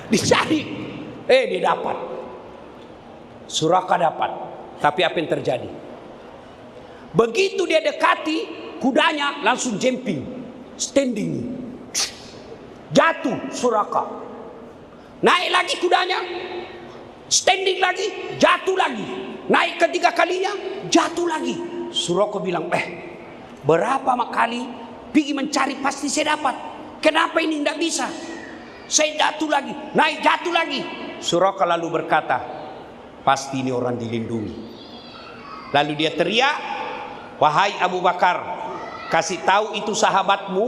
Dicari, dia dapat. Suraka dapat. Tapi apa yang terjadi? Begitu dia dekati, kudanya langsung jumping, standing, jatuh Suraka. Naik lagi kudanya, standing lagi, jatuh lagi. Naik ketiga kalinya, jatuh lagi. Suraka bilang, berapa kali pergi mencari pasti saya dapat. Kenapa ini tidak bisa? Saya jatuh lagi, naik jatuh lagi. Suraka lalu berkata, pasti ini orang dilindungi. Lalu dia teriak, wahai Abu Bakar, kasih tahu itu sahabatmu,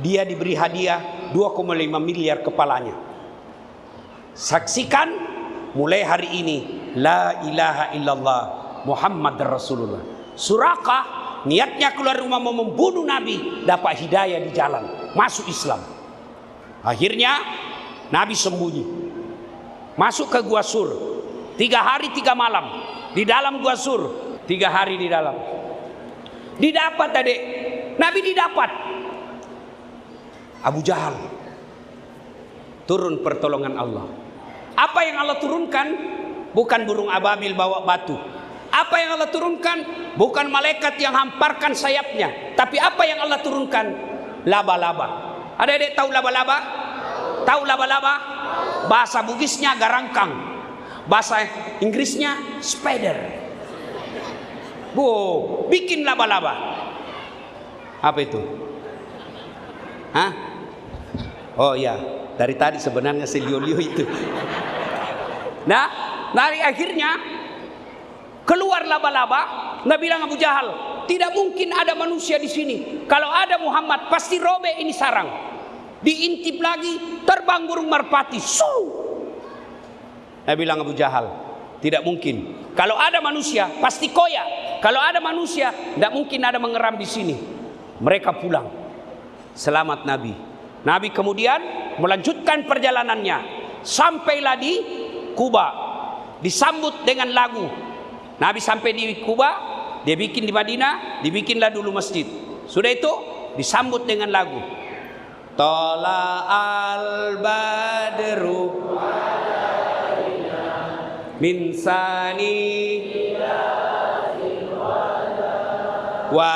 dia diberi hadiah 2,5 miliar kepalanya. Saksikan mulai hari ini, la ilaha illallah Muhammad Rasulullah. Suraqah niatnya keluar rumah mau membunuh Nabi, dapat hidayah di jalan, masuk Islam. Akhirnya Nabi sembunyi, masuk ke Gua Sur, 3 hari 3 malam di dalam Gua Sur, 3 hari di dalam. Didapat adik, Nabi didapat. Abu Jahal, turun pertolongan Allah. Apa yang Allah turunkan? Bukan burung ababil bawa batu. Apa yang Allah turunkan? Bukan malaikat yang hamparkan sayapnya. Tapi apa yang Allah turunkan? Laba-laba. Adik-adik tahu laba-laba? Tahu laba-laba? Bahasa Bugisnya garangkang, bahasa Inggrisnya spider. Bikin laba-laba. Apa itu? Hah? Oh ya, dari tadi sebenarnya selio-lio itu. Nah, dari akhirnya keluar laba-laba. Nabi bilang Abu Jahal, tidak mungkin ada manusia di sini. Kalau ada Muhammad, pasti robek ini sarang. Diintip lagi, terbang burung merpati. Nabi bilang Abu Jahal, tidak mungkin. Kalau ada manusia, pasti koyak. Kalau ada manusia, tidak mungkin ada mengeram di sini. Mereka pulang. Selamat Nabi. Nabi kemudian melanjutkan perjalanannya. Sampailah di Kuba. Disambut dengan lagu. Nabi sampai di Kuba, dia bikin di Madinah, dibikinlah dulu masjid. Sudah itu disambut dengan lagu. Tola al-badru min sani wa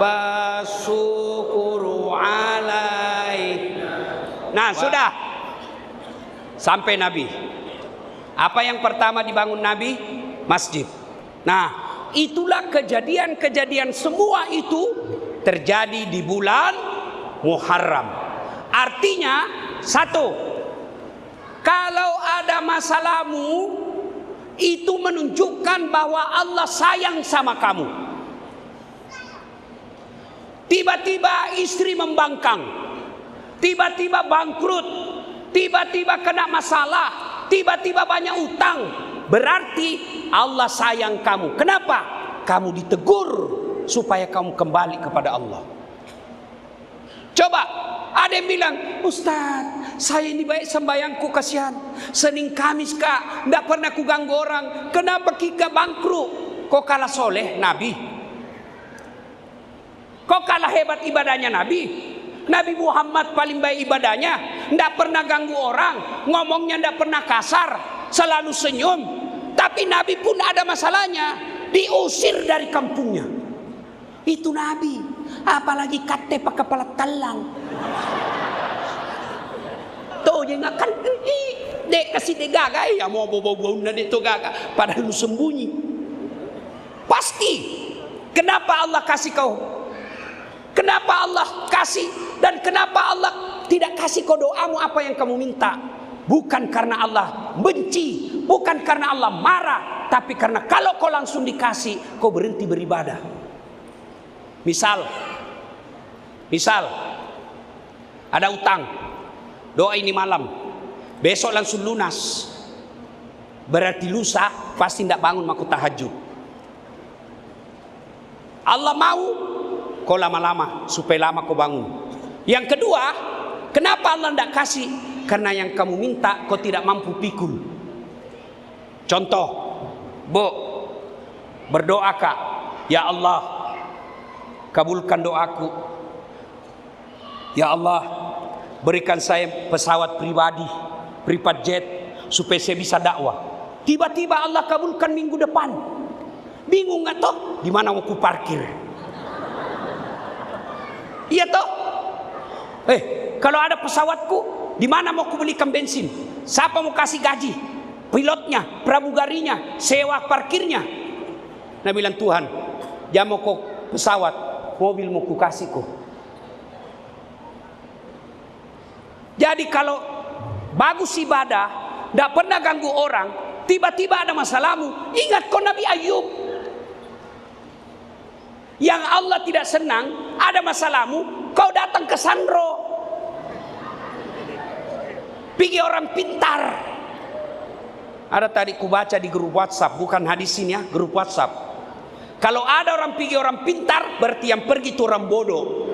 basukuru alai. Nah sudah sampai Nabi. Apa yang pertama dibangun Nabi? Masjid. Nah itulah kejadian-kejadian semua itu terjadi di bulan Muharram. Artinya satu, kalau ada masalahmu itu menunjukkan bahwa Allah sayang sama kamu. Tiba-tiba istri membangkang, tiba-tiba bangkrut, tiba-tiba kena masalah, tiba-tiba banyak utang, berarti Allah sayang kamu. Kenapa? Kamu ditegur supaya kamu kembali kepada Allah. Coba ada yang bilang, Ustaz, saya ini baik sembayangku kasihan, Senin Kamis kak, tidak pernah ku ganggu orang. Kenapa kika bangkrut? Kok kalah soleh Nabi? Kok kalah hebat ibadahnya Nabi? Nabi Muhammad paling baik ibadahnya, tidak pernah ganggu orang, ngomongnya tidak pernah kasar, selalu senyum. Tapi Nabi pun ada masalahnya, diusir dari kampungnya. Itu Nabi, apalagi kate pakai kepala talang. Tuh jangan kan dek kasih dek gagai ya mau bawa-bawa dek tuh gagai, padahal lu sembunyi. Pasti. Kenapa Allah kasih kau? Kenapa Allah kasih dan kenapa Allah tidak kasih kau doamu apa yang kamu minta? Bukan karena Allah benci, bukan karena Allah marah, tapi karena kalau kau langsung dikasih, kau berhenti beribadah. Misal ada utang, doa ini malam, besok langsung lunas, berarti lusa pasti tidak bangun maku tahajud. Allah mau kau lama-lama supaya lama kau bangun. Yang kedua, kenapa Allah tidak kasih? Karena yang kamu minta kau tidak mampu pikul. Contoh, Bu, berdoa kak, ya Allah, kabulkan doaku. Ya Allah, berikan saya pesawat pribadi, private jet, supaya saya bisa dakwah. Tiba-tiba Allah kabulkan minggu depan. Bingung nggak toh? Di mana mau ku parkir? Iya toh? Kalau ada pesawatku, di mana mau ku belikan bensin? Siapa mau kasih gaji? Pilotnya, pramugarinya, sewa parkirnya. Nah bilang Tuhan, jangan mau kau pesawat, mobil mau ku kasih kau. Jadi kalau bagus ibadah, tidak pernah ganggu orang, tiba-tiba ada masalahmu, ingat kau Nabi Ayub. Yang Allah tidak senang, ada masalahmu, kau datang ke Sandro. Pergi orang pintar. Ada tadi ku baca di grup WhatsApp, bukan hadis ini ya, grup WhatsApp. Kalau ada orang pergi orang pintar, berarti yang pergi itu orang bodoh.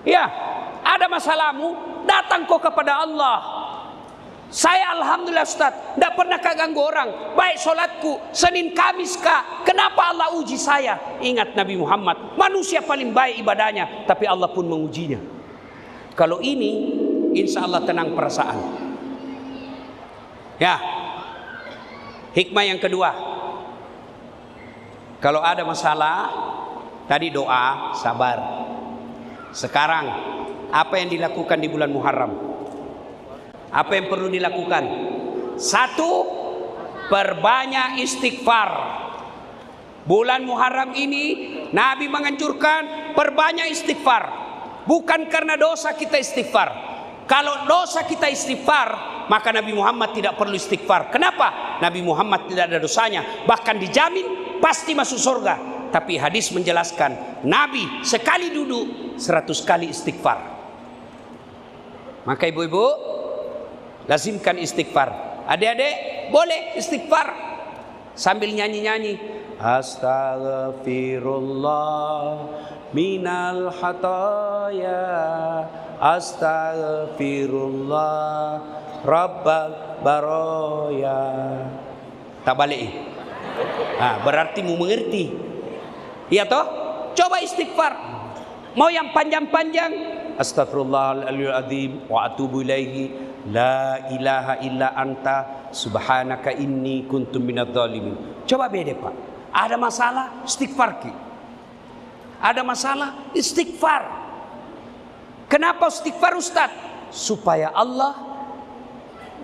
Ya, ada masalahmu, datang kau kepada Allah. Saya alhamdulillah Ustaz, tidak pernah kaganggu orang. Baik solatku, Senin Kamis kah? Kenapa Allah uji saya? Ingat Nabi Muhammad, manusia paling baik ibadahnya, tapi Allah pun mengujinya. Kalau ini, insya Allah tenang perasaan. Ya, hikmah yang kedua. Kalau ada masalah, tadi doa, sabar. Sekarang, apa yang dilakukan di bulan Muharram? Apa yang perlu dilakukan? Satu, perbanyak istighfar. Bulan Muharram ini Nabi menganjurkan perbanyak istighfar. Bukan karena dosa kita istighfar. Kalau dosa kita istighfar, maka Nabi Muhammad tidak perlu istighfar. Kenapa? Nabi Muhammad tidak ada dosanya, bahkan dijamin pasti masuk surga. Tapi hadis menjelaskan, Nabi sekali duduk 100 kali istighfar. Maka ibu-ibu, lazimkan istighfar. Adik-adik boleh istighfar sambil nyanyi-nyanyi. Astaghfirullah minal hataya, astaghfirullah rabbal baraya. Tak balik. Berarti mu mengerti. Iya toh? Coba istighfar. Mau yang panjang-panjang, Astaghfirullahaladzim wa atubu ilaihi, la ilaha illa anta subhanaka inni kuntum minadz zalimin. Coba beda Pak. Ada masalah, istighfar ki. Ada masalah, istighfar. Kenapa istighfar Ustaz? Supaya Allah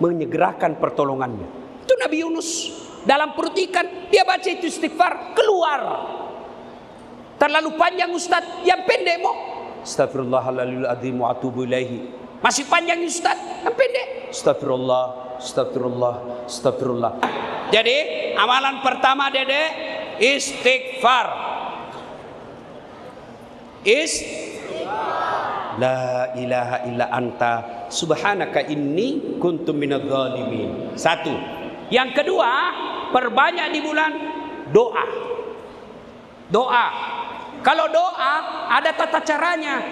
menyegerakan pertolongannya. Itu Nabi Yunus dalam perut ikan, dia baca itu istighfar, keluar. Terlalu panjang Ustaz, yang pendek mau. Astaghfirullahaladzim wa atubu ilaihi. Masih panjang Ustaz, yang pendek. Astagfirullah, astagfirullah, astagfirullah. Jadi amalan pertama Dede, istighfar. La ilaha illa anta subhanaka inni kuntum minadz zalimin. Satu. Yang kedua, perbanyak di bulan doa. Doa. Kalau doa ada tata caranya.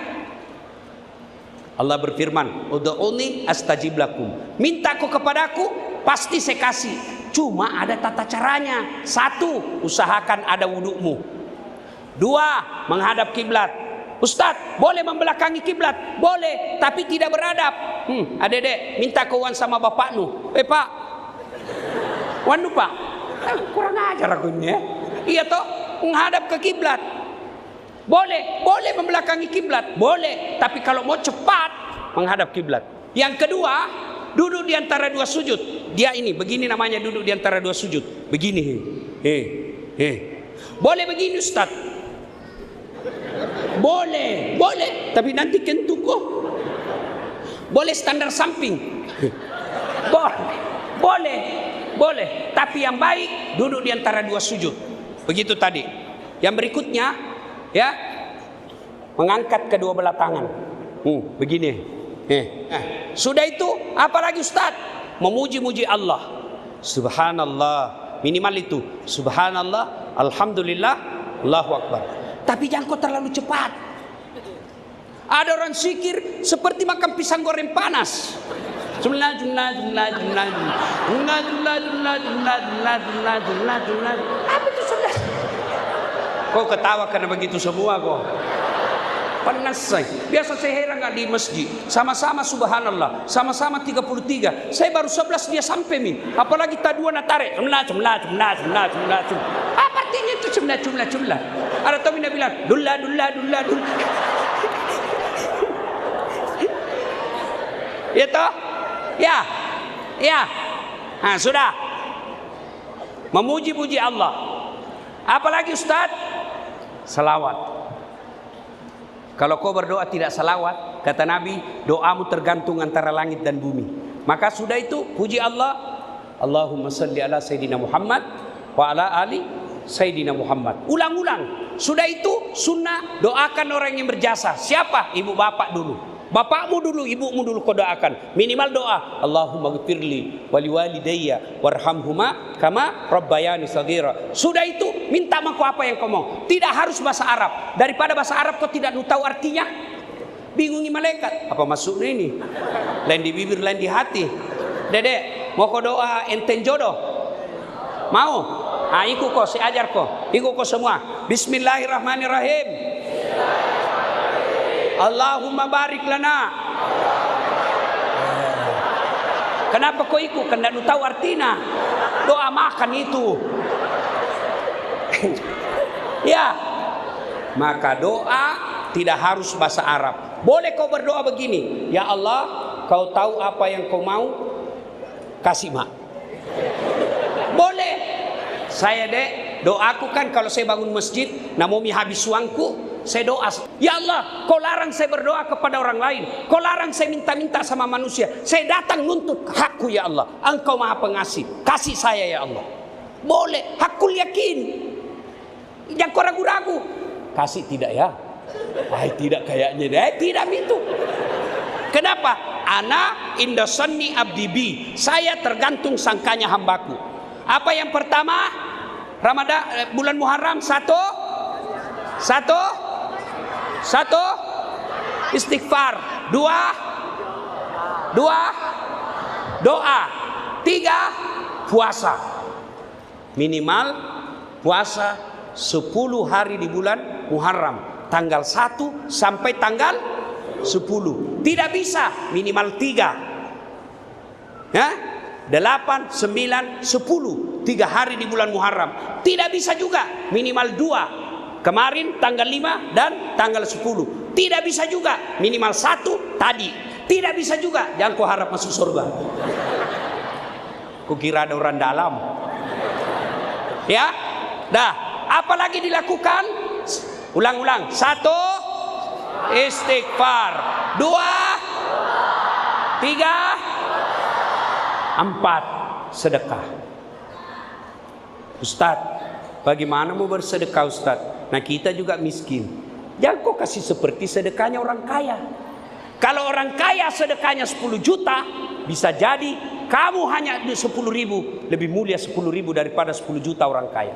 Allah berfirman, ud'uni astajib lakum. Minta kau kepadaku, pasti saya kasih. Cuma ada tata caranya. Satu, usahakan ada wudukmu. Dua, menghadap kiblat. Ustadz, boleh membelakangi kiblat? Boleh, tapi tidak beradab. Adek-adek, minta kau wan sama bapaknu. Pak, wanu Pak. Kurang ajar aku ini ya. Iya toh, menghadap ke kiblat. Boleh membelakangi kiblat, boleh. Tapi kalau mau cepat, menghadap kiblat. Yang kedua, duduk di antara dua sujud. Dia ini, begini namanya duduk di antara dua sujud. Begini. Boleh begini Ustaz. Boleh. Tapi nanti kentuk kok. Boleh standar samping. Boleh. Tapi yang baik, duduk di antara dua sujud. Begitu tadi. Yang berikutnya, ya, mengangkat kedua belah tangan. Begini. Sudah itu, apalagi Ustaz? Memuji-muji Allah. Subhanallah. Minimal itu. Subhanallah, alhamdulillah, Allahu Akbar. Tapi jangan kau terlalu cepat. Ada orang zikir seperti makan pisang goreng panas. Apa itu sudah? Kau ketawa karena begitu semua kau. Panas saya. Biasa saya heran nggak di masjid. Sama-sama subhanallah. Sama-sama 33. Saya baru 11 dia sampai min. Apalagi tadua nak tarik. Jumlah. Apa artinya itu jumlah? Ada tahu Nabi bilang dullah. Ya toh? Ya. Sudah. Memuji-muji Allah. Apalagi Ustaz? Salawat. Kalau kau berdoa tidak salawat, kata Nabi, doamu tergantung antara langit dan bumi. Maka sudah itu, puji Allah. Allahumma salli ala Sayyidina Muhammad wa ala ali Sayyidina Muhammad. Ulang-ulang. Sudah itu sunnah, doakan orang yang berjasa. Siapa? Ibu bapak dulu. Bapakmu dulu, ibumu dulu kau doakan. Minimal doa, Allahumma ghfirli wali walidayya warhamhuma kama rabbayani shaghira. Sudah itu minta sama kau apa yang kau mau. Tidak harus bahasa Arab. Daripada bahasa Arab kau tidak tahu artinya, bingungi malaikat. Apa maksudnya ini? Lain di bibir, lain di hati. Dedek, mau kau doa enten jodoh? Mau? Ah, ikut kau, saya ajar kau. Ikut kau semua. Bismillahirrahmanirrahim. Allahumma barik lana. Kenapa kau ikut? Karena lu tahu artinya. Doa makan itu. Ya. Maka doa tidak harus bahasa Arab. Boleh kau berdoa begini, ya Allah, kau tahu apa yang kau mau, kasih mak. Boleh. Saya doaku kan kalau saya bangun masjid, namomi habis uangku, saya doa, ya Allah, kau larang saya berdoa kepada orang lain, kau larang saya minta-minta sama manusia, saya datang nuntut hakku ya Allah, engkau maha pengasih, kasih saya ya Allah. Boleh, hakul yakin, jangan kau ragu-ragu. Kasih tidak ya? Tidak kayaknya, tidak itu. Kenapa? Ana indasanni abdi bi, saya tergantung sangkanya hambaku. Apa yang pertama? Ramadan, bulan Muharram, satu istighfar, dua doa, tiga puasa. Minimal puasa 10 hari di bulan Muharram, tanggal 1 sampai tanggal 10. Tidak bisa minimal 3 ya, 8, 9, 10, 3 hari di bulan Muharram. Tidak bisa juga minimal 2, kemarin tanggal 5 dan tanggal 10. Tidak bisa juga minimal 1 tadi. Tidak bisa juga, jangan kau harap masuk surga. Kukira ada orang dalam. Ya, dah. Apalagi dilakukan? Ulang-ulang. 1 istighfar, 2 3 4 sedekah. Ustaz, bagaimana mau bersedekah Ustaz? Nah, kita juga miskin. Jangan kau kasih seperti sedekahnya orang kaya. Kalau orang kaya sedekahnya 10 juta, bisa jadi kamu hanya 10.000, lebih mulia 10.000 daripada 10 juta orang kaya.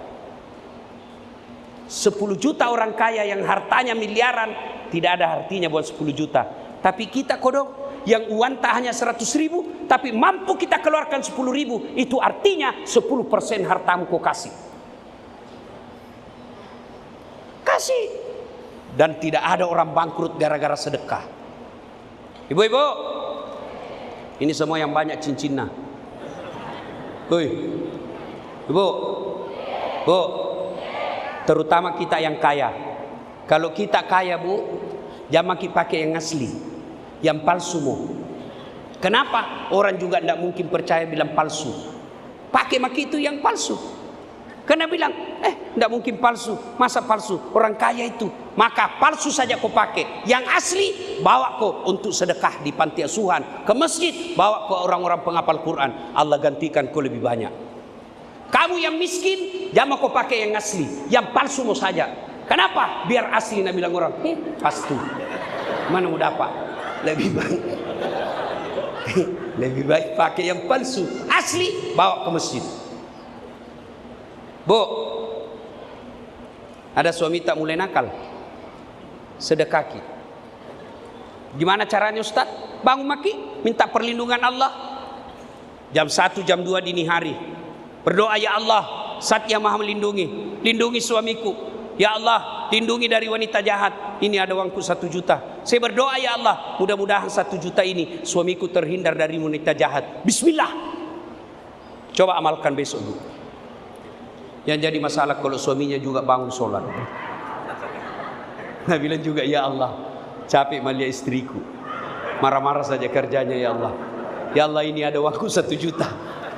10 juta orang kaya yang hartanya miliaran, tidak ada artinya buat 10 juta. Tapi kita kodok yang uang tak hanya 100.000, tapi mampu kita keluarkan 10.000, itu artinya 10% hartamu kau kasih. Kasih. Dan tidak ada orang bangkrut gara-gara sedekah. Ibu-ibu, ini semua yang banyak cincinnya. Woi, ibu, bu, terutama kita yang kaya. Kalau kita kaya bu, jangan pakai yang asli, yang palsu bu. Kenapa? Orang juga tidak mungkin percaya bilang palsu. Pakai maki itu yang palsu. Karena bilang, tidak mungkin palsu. Masa palsu? Orang kaya itu. Maka palsu saja kau pakai. Yang asli, bawa kau untuk sedekah di panti asuhan. Ke masjid, bawa kau orang-orang penghafal Quran. Allah gantikan kau lebih banyak. Kamu yang miskin, jangan kau pakai yang asli. Yang palsu mau saja. Kenapa? Biar asli, nak bilang orang. Pastu. Mana mau dapat? Lebih baik. Lebih baik pakai yang palsu. Asli, bawa ke masjid. Bu, ada suami tak mulai nakal, sedekaki. Gimana caranya Ustaz? Bangun maki, minta perlindungan Allah. Jam 1, jam 2 dini hari. Berdoa, ya Allah, Zat yang maha melindungi, lindungi suamiku. Ya Allah, lindungi dari wanita jahat. Ini ada uangku 1 juta. Saya berdoa, ya Allah, mudah-mudahan 1 juta ini suamiku terhindar dari wanita jahat. Bismillah. Coba amalkan besok bu. Yang jadi masalah kalau suaminya juga bangun sholat. Nah bilang juga, ya Allah, capek malia istriku, marah-marah saja kerjanya ya Allah. Ya Allah, ini ada waktu 1 juta.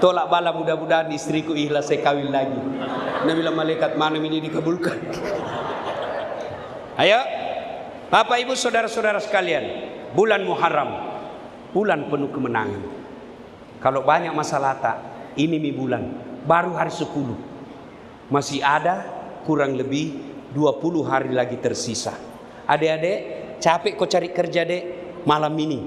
Tolak bala, mudah-mudahan istriku ikhlas saya kawin lagi. Nah bilang malaikat, mana ini dikabulkan. Ayo Bapak Ibu saudara-saudara sekalian, bulan Muharram, bulan penuh kemenangan. Kalau banyak masalah tak, ini bulan baru hari 10. Masih ada kurang lebih 20 hari lagi tersisa. Adik-adik, capek kau cari kerja dek malam ini.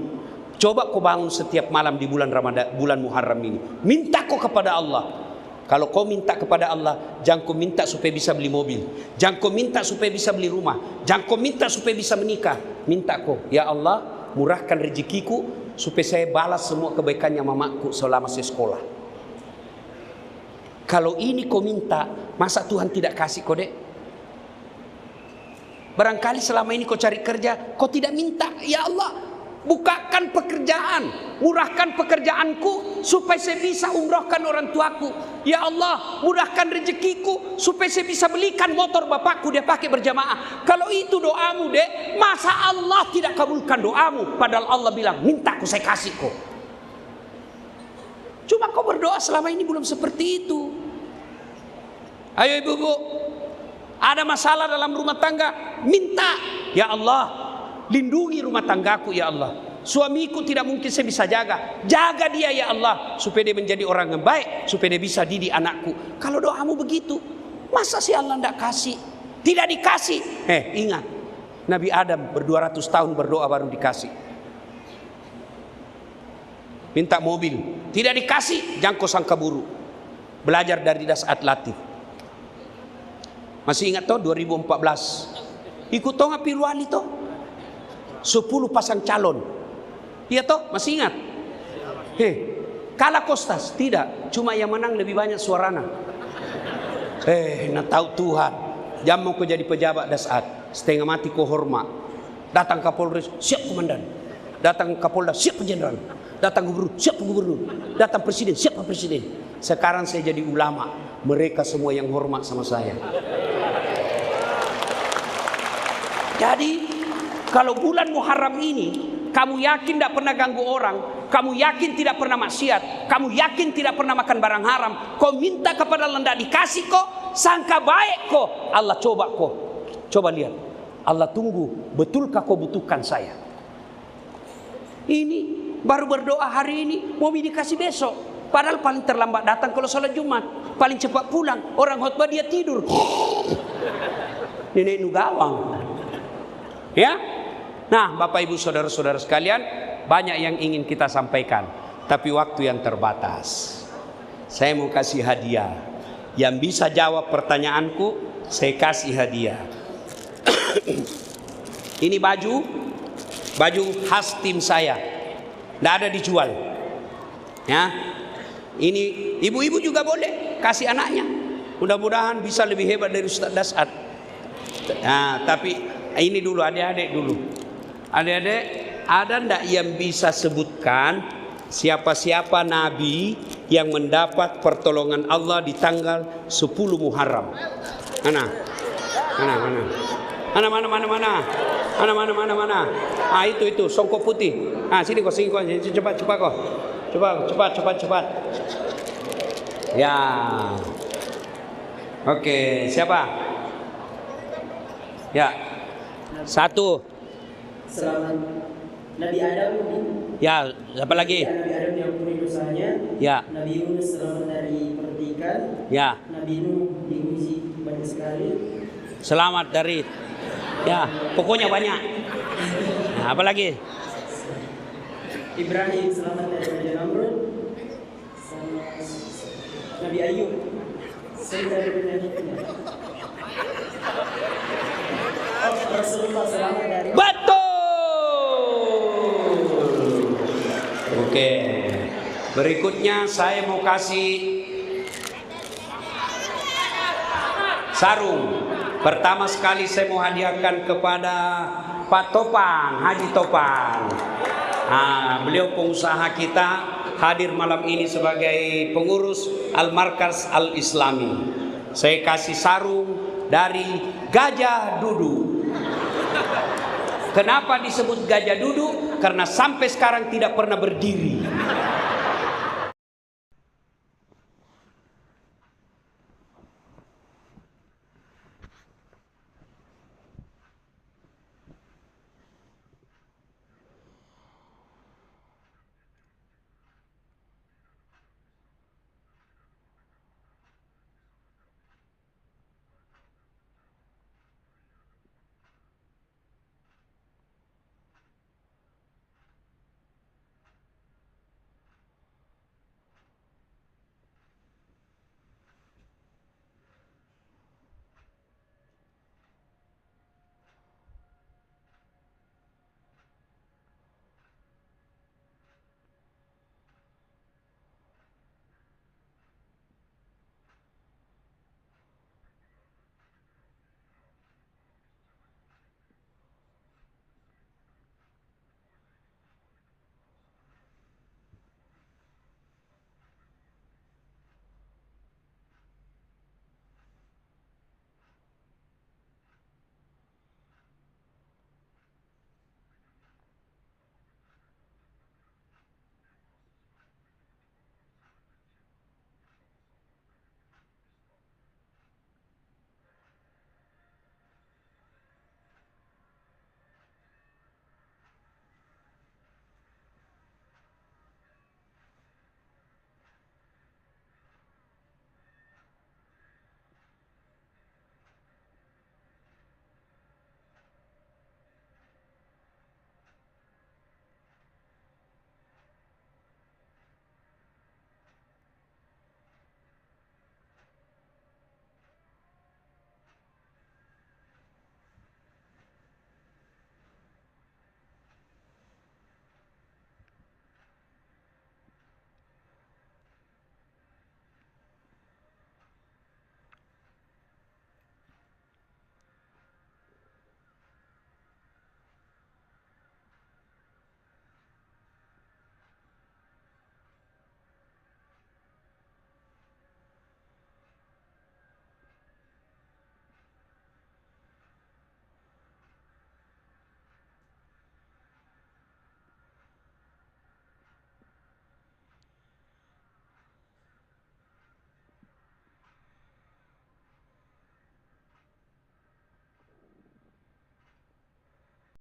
Coba kau bangun setiap malam di bulan Ramadan, bulan Muharram ini. Minta kau kepada Allah. Kalau kau minta kepada Allah, jangan kau minta supaya bisa beli mobil, jangan kau minta supaya bisa beli rumah, jangan kau minta supaya bisa menikah. Minta kau, ya Allah, murahkan rezekiku supaya saya balas semua kebaikannya mamaku selama saya sekolah. Kalau ini kau minta, masa Tuhan tidak kasih kau dek? Barangkali selama ini kau cari kerja, kau tidak minta, ya Allah, bukakan pekerjaan, murahkan pekerjaanku supaya saya bisa umrohkan orang tuaku. Ya Allah, mudahkan rezekiku supaya saya bisa belikan motor bapakku dia pakai berjamaah. Kalau itu doamu dek, masa Allah tidak kabulkan doamu? Padahal Allah bilang, minta aku saya kasih kau. Cuma kau berdoa selama ini belum seperti itu. Ayo ibu-ibu, ada masalah dalam rumah tangga, minta, ya Allah, lindungi rumah tanggaku ya Allah. Suamiku tidak mungkin saya bisa jaga. Jaga dia ya Allah, supaya dia menjadi orang yang baik, supaya dia bisa didik anakku. Kalau doamu begitu, masa sih Allah tidak kasih? Tidak dikasih. Ingat, Nabi Adam 200 tahun berdoa baru dikasih. Minta mobil, tidak dikasih, jangan kau sangka buruk. Belajar dari Das'at Latif. Masih ingat toh 2014? Ikut toh ngapi Pilwali toh? 10 pasang calon. Iya toh, masih ingat? Kalah Kostas? Tidak, cuma yang menang lebih banyak suarana. Nak tahu Tuhan, jam mau kau jadi pejabat Das'at, setengah mati kau hormat. Datang Kapolres, siap komandan. Datang Kapolda, siap jenderal. Datang gubernur, siap gubernur. Datang presiden, siap presiden. Sekarang saya jadi ulama, mereka semua yang hormat sama saya. Jadi kalau bulan Muharram ini kamu yakin tidak pernah ganggu orang, kamu yakin tidak pernah maksiat, kamu yakin tidak pernah makan barang haram, kau minta kepada Allah tidak dikasih kok, sangka baik kok, Allah coba kok. Coba lihat, Allah tunggu, betulkah kau butuhkan saya? Ini baru berdoa hari ini, mau dikasih besok. Padahal paling terlambat datang kalau sholat Jumat, paling cepat pulang. Orang khutbah dia tidur. Nenek nugawang. Ya, nah Bapak Ibu saudara-saudara sekalian, banyak yang ingin kita sampaikan, tapi waktu yang terbatas. Saya mau kasih hadiah. Yang bisa jawab pertanyaanku, saya kasih hadiah. Ini baju khas tim saya, tidak ada dijual. Ya, ini ibu-ibu juga boleh kasih anaknya. Mudah-mudahan bisa lebih hebat dari Ustaz Das'at. Nah, tapi ini dulu adik-adik dulu. Adik-adik, ada ndak yang bisa sebutkan siapa-siapa nabi yang mendapat pertolongan Allah di tanggal 10 Muharram? Mana? Ah, itu songkok putih. Ah, sini kau cepat kau. Cepat. Ya. Oke, siapa? Ya. 1. Selamat Nabi Adam. Ya, siapa lagi? Nabi Adam yang puri dosanya. Ya. Nabi Yunus selamat dari pertikan. Ya. Nabi Nuh diuji banyak sekali. Selamat dari. Ya, pokoknya banyak. Nah, apa lagi? Ibrahim selamat dari Raja Namrud. Nabi Ayub selamat dari penyakitnya. Rasulullah selamat dari. Betul. Oke. Berikutnya saya mau kasih sarung. Pertama sekali saya mau hadiahkan kepada Pak Topang, Haji Topang. Nah, beliau pengusaha kita hadir malam ini sebagai pengurus Al-Markaz Al-Islami. Saya kasih sarung dari gajah duduk. Kenapa disebut gajah duduk? Karena sampai sekarang tidak pernah berdiri.